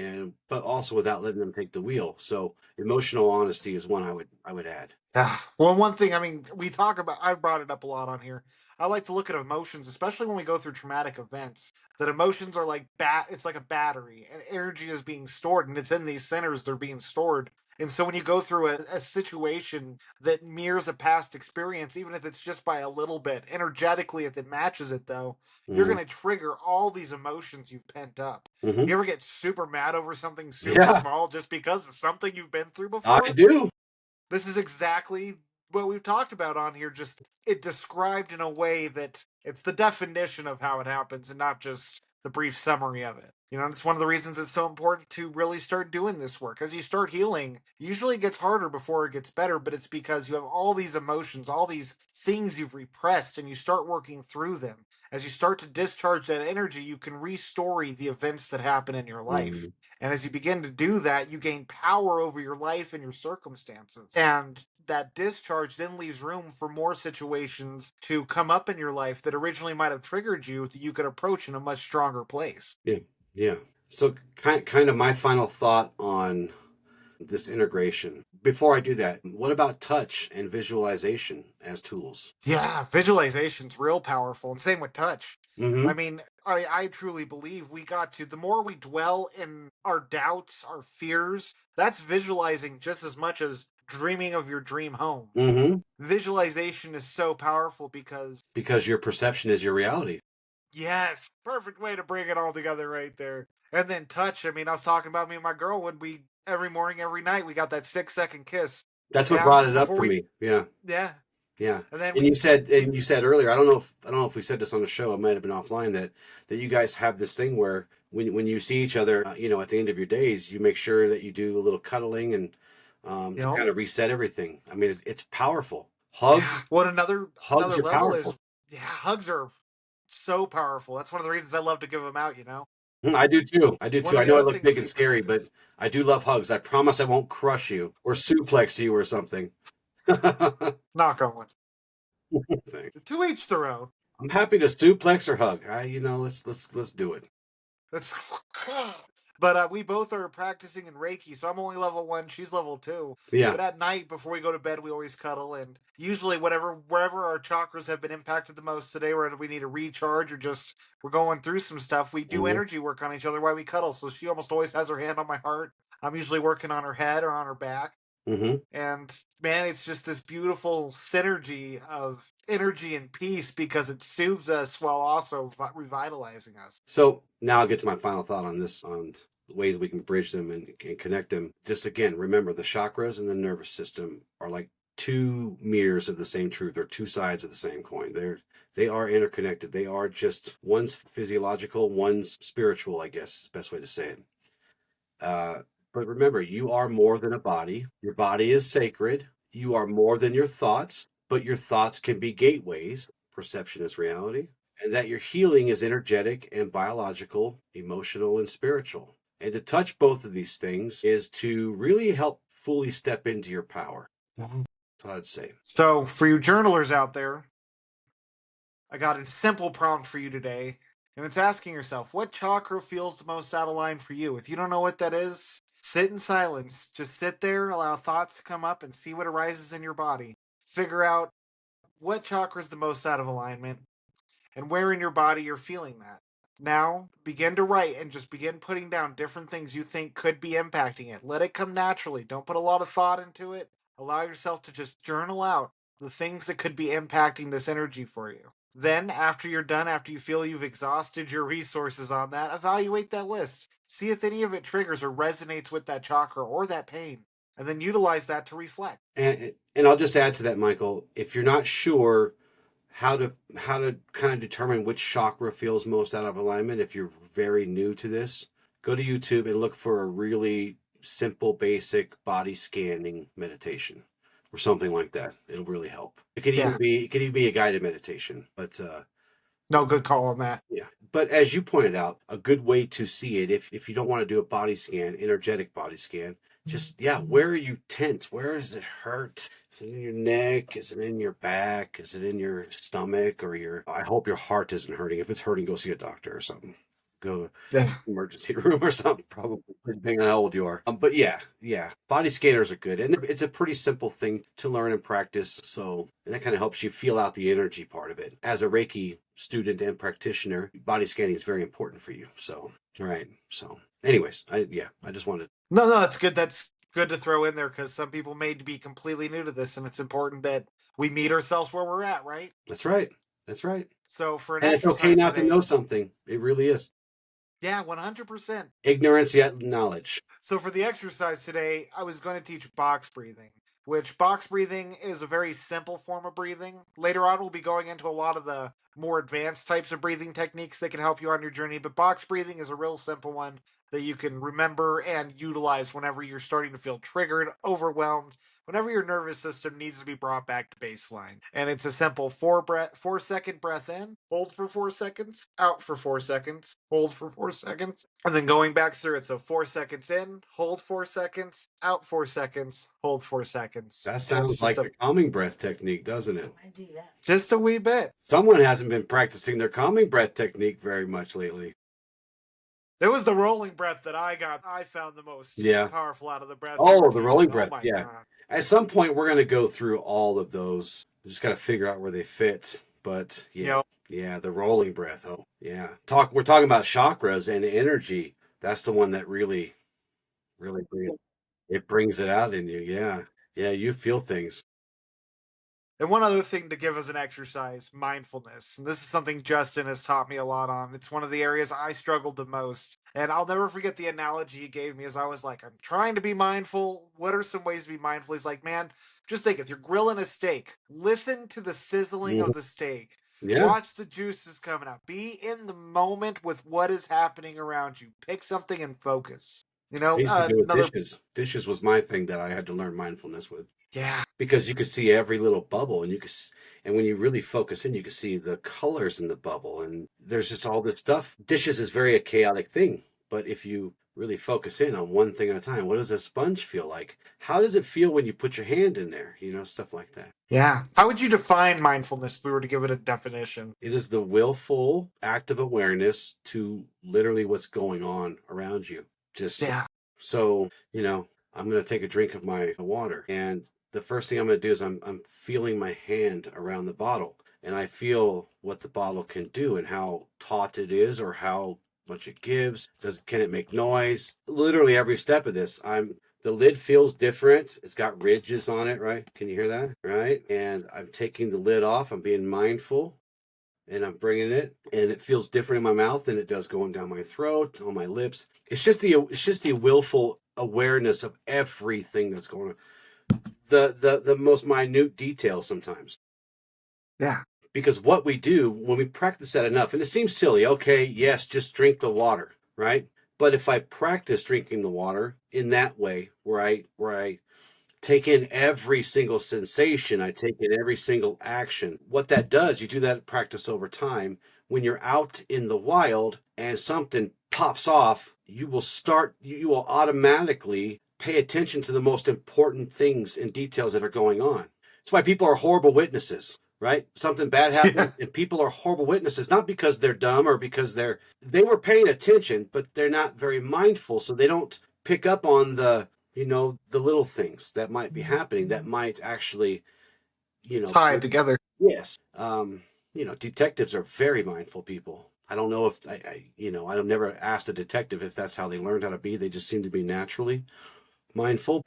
C: but also without letting them take the wheel. So emotional honesty is one I would add.
A: Yeah. Well, one thing, I mean, I've brought it up a lot on here. I like to look at emotions, especially when we go through traumatic events, that emotions are like it's like a battery, and energy is being stored, and it's in these centers, they're being stored. And so when you go through a situation that mirrors a past experience, even if it's just by a little bit, energetically, if it matches it though, you're going to trigger all these emotions you've pent up.
C: Mhm.
A: You ever get super mad over something super small just because it's something you've been through before?
C: I do.
A: This is exactly what we've talked about on here, just it described in a way that it's the definition of how it happens and not just the brief summary of it. It's one of the reasons it's so important to really start doing this work. As you start healing, usually it gets harder before it gets better, but it's because you have all these emotions, all these things you've repressed, and you start working through them. As you start to discharge that energy, you can restore the events that happen in your life. And as you begin to do that, you gain power over your life and your circumstances. And that discharge then leaves room for more situations to come up in your life that originally might have triggered you that you could approach in a much stronger place.
C: Yeah. So kind of my final thought on this integration. Before I do that, what about touch and visualization as tools?
A: Yeah, visualization's real powerful, and same with touch.
C: Mm-hmm.
A: I mean, I truly believe we got to, the more we dwell in our doubts, our fears, that's visualizing just as much as dreaming of your dream home.
C: Mm-hmm.
A: Visualization is so powerful
C: Because your perception is your reality.
A: yes, perfect way to bring it all together right there. And then touch, I mean, I was talking about me and my girl when every morning, every night, we got that 6-second kiss.
C: That's what
A: Yeah,
C: brought it up
A: before
C: for
A: we,
C: me. Yeah.
A: yeah.
C: Yeah.
A: And then
C: And you said earlier, I don't know if we said this on the show, it might have been offline, that you guys have this thing where when you see each other, at the end of your days, you make sure that you do a little cuddling and to kind of reset everything. I mean, it's powerful.
A: Yeah. What
C: Hugs
A: another
C: are
A: level is,
C: powerful.
A: yeah, hugs are so powerful. That's one of the reasons I love to give them out, you know?
C: I do too. I do
A: One
C: too.
A: of
C: I
A: the
C: know I
A: other
C: look
A: things
C: big and
A: we
C: scary, but
A: practice.
C: I do love hugs. I promise I won't crush you or suplex you or something.
A: Knock on wood.
C: Thing.
A: To each their own.
C: I'm happy to suplex or hug. Let's do it.
A: That's but we both are practicing in Reiki, so I'm only level 1, she's level 2.
C: Yeah.
A: But at night before we go to bed, we always cuddle, and usually wherever our chakras have been impacted the most today, where we need a recharge or just we're going through some stuff, we do
C: Hmm.
A: energy work on each other while we cuddle. So she almost always has her hand on my heart. I'm usually working on her head or on her back.
C: Hmm.
A: And man, it's just this beautiful synergy of energy and peace because it soothes us while also revitalizing us.
C: So now I'll get to my final thought on this, on the ways we can bridge them and connect them. Just again, remember the chakras and the nervous system are like two mirrors of the same truth, or two sides of the same coin. They are interconnected. They are just, one's physiological, one's spiritual, I guess is the best way to say it. Uh, but remember, you are more than a body. Your body is sacred. You are more than your thoughts, but your thoughts can be gateways. Perception is reality. And that your healing is energetic and biological, emotional and spiritual. And to touch both of these things is to really help fully step into your power. That's what I'd say.
A: So, for you journalers out there, I got a simple prompt for you today, and it's asking yourself, what chakra feels the most out of line for you? If you don't know what that is, sit in silence. Just sit there, allow thoughts to come up, and see what arises in your body. Figure out what chakra is the most out of alignment and where in your body you're feeling that. Now, begin to write and just begin putting down different things you think could be impacting it. Let it come naturally. Don't put a lot of thought into it. Allow yourself to just journal out the things that could be impacting this energy for you. Then, after you're done, after you feel you've exhausted your resources on that, evaluate that list. See if any of it triggers or resonates with that chakra or that pain, and then utilize that to reflect.
C: And I'll just add to that, Michael, if you're not sure how to kind of determine which chakra feels most out of alignment, if you're very new to this, go to YouTube and look for a really simple, basic body scanning meditation or something like that. It'll really help.
A: Yeah,
C: It could even be a guided meditation. But
A: no, good call on that.
C: yeah. But as you pointed out, a good way to see it, if you don't want to do a body scan, energetic body scan, just, yeah, where are you tense? Where does it hurt? Is it in your neck? Is it in your back? Is it in your stomach or I hope your heart isn't hurting. If it's hurting, go see a doctor or something. Go
A: Yeah.
C: emergency room or something, probably, depending on how old you are. But yeah, body scanners are good, and it's a pretty simple thing to learn and practice. So, and that kind of helps you feel out the energy part of it. As a Reiki student and practitioner, body scanning is very important for you. So, all right. So, anyways, I just wanted.
A: No, that's good. That's good to throw in there because some people may be completely new to this, and it's important that we meet ourselves where we're at, right?
C: That's right. That's right.
A: So for an
C: And it's okay
A: exercise
C: not to know
A: today,
C: something. It really is.
A: yeah, 100%.
C: Ignorance yet knowledge.
A: So for the exercise today, I was going to teach box breathing, which box breathing is a very simple form of breathing. Later on, we'll be going into a lot of the more advanced types of breathing techniques that can help you on your journey, but box breathing is a real simple one that you can remember and utilize whenever you're starting to feel triggered, overwhelmed, whenever your nervous system needs to be brought back to baseline. And it's a simple 4-second breath in, hold for 4 seconds, out for 4 seconds, hold for 4 seconds, and then going back through it. So 4 seconds in, hold 4 seconds, out 4 seconds, hold 4 seconds.
C: That
A: And it's
C: sounds
A: just
C: like the calming breath technique, doesn't it?
B: I do that.
A: just a wee bit.
C: Someone hasn't been practicing their calming breath technique very much lately.
A: It was the rolling breath that I found the most
C: Yeah.
A: powerful out of the breaths.
C: Oh, the rolling
A: Oh
C: breath.
A: my
C: Yeah.
A: God.
C: At some point, we're going to go through all of those. We just got to figure out where they fit. But yeah, yeah, the rolling breath. Oh, yeah. We're talking about chakras and energy. That's the one that really brings it out in you. Yeah. Yeah. You feel things.
A: And one other thing to give as an exercise, mindfulness. And this is something Justin has taught me a lot on. It's one of the areas I struggled the most. And I'll never forget the analogy he gave me as I was like, I'm trying to be mindful. What are some ways to be mindful? He's like, man, just think if you're grilling a steak, listen to the sizzling
C: Mhm.
A: of the steak.
C: Yeah.
A: Watch the juices coming out. Be in the moment with what is happening around you. Pick something and focus.
C: I used to do with
A: Another,
C: dishes. Dishes was my thing that I had to learn mindfulness with.
A: yeah,
C: Because you could see every little bubble, and and when you really focus in, you can see the colors in the bubble, and there's just all this stuff. Dishes is very a chaotic thing, but if you really focus in on one thing at a time, what does a sponge feel like? How does it feel when you put your hand in there? Stuff like that.
A: yeah. How would you define mindfulness if we were to give it a definition?
C: It is the willful act of awareness to literally what's going on around you. Just
A: Yeah.
C: so, I'm going to take a drink of my water. And the first thing I'm going to do is I'm feeling my hand around the bottle. And I feel what the bottle can do and how taut it is or how much it gives. Can it make noise? Literally every step of this, the lid feels different. It's got ridges on it, right? Can you hear that? Right? And I'm taking the lid off. I'm being mindful and I'm bringing it, and it feels different in my mouth than it does going down my throat, on my lips. It's just the willful awareness of everything that's going on. The most minute details sometimes.
A: Yeah.
C: Because what we do when we practice that enough, and it seems silly, okay, yes, just drink the water, right? But if I practice drinking the water in that way, where I take in every single sensation, I take in every single action. What that does, you do that practice over time. When you're out in the wild and something pops off, you will automatically pay attention to the most important things and details that are going on. That's why people are horrible witnesses, right? Something bad happened and people are horrible witnesses, not because they're dumb or because they were paying attention, but they're not very mindful. So they don't pick up on the little things that might be happening that might actually,
A: Tie it together.
C: yes. Detectives are very mindful people. I don't know if I've never asked a detective if that's how they learned how to be. They just seem to be naturally mindful.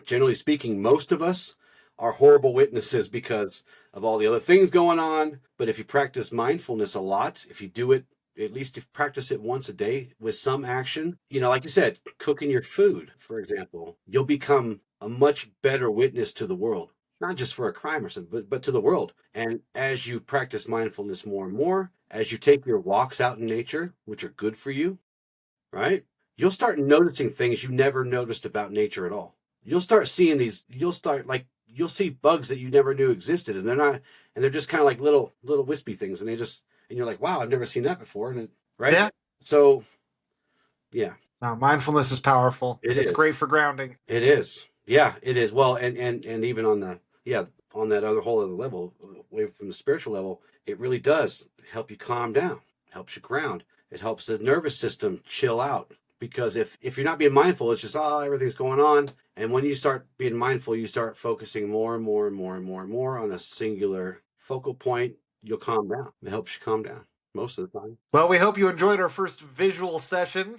C: Generally speaking, most of us are horrible witnesses because of all the other things going on. But if you practice mindfulness a lot, if you do it, at least if you practice it once a day with some action, like you said, cooking your food, for example, you'll become a much better witness to the world, not just for a crime or something, but to the world. And as you practice mindfulness more and more, as you take your walks out in nature, which are good for you, right? You'll start noticing things you never noticed about nature at all. You'll start seeing you'll see bugs that you never knew existed, and they're just kind of like little wispy things, and you're like, wow, I've never seen that before, right?
A: Yeah.
C: So, yeah,
A: No, mindfulness is powerful.
C: It
A: It's
C: is.
A: great for grounding.
C: it is. Yeah, it is. Well, and even on that other whole other level, away from the spiritual level, it really does help you calm down, helps you ground. It helps the nervous system chill out. Because if you're not being mindful, it's just, everything's going on. And when you start being mindful, you start focusing more and more and more and more and more on a singular focal point. You'll calm down. It helps you calm down most of the time.
A: Well, we hope you enjoyed our first visual session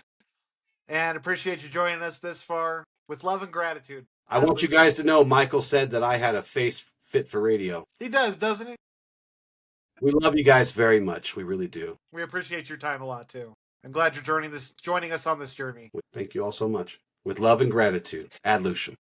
A: and appreciate you joining us this far. With love and gratitude.
C: I want you guys to know Michael said that I had a face fit for radio.
A: He does, doesn't he?
C: We love you guys very much. We really do.
A: We appreciate your time a lot too. I'm glad you're joining us on this journey.
C: Thank you all so much. With love and gratitude. Ad Lucium.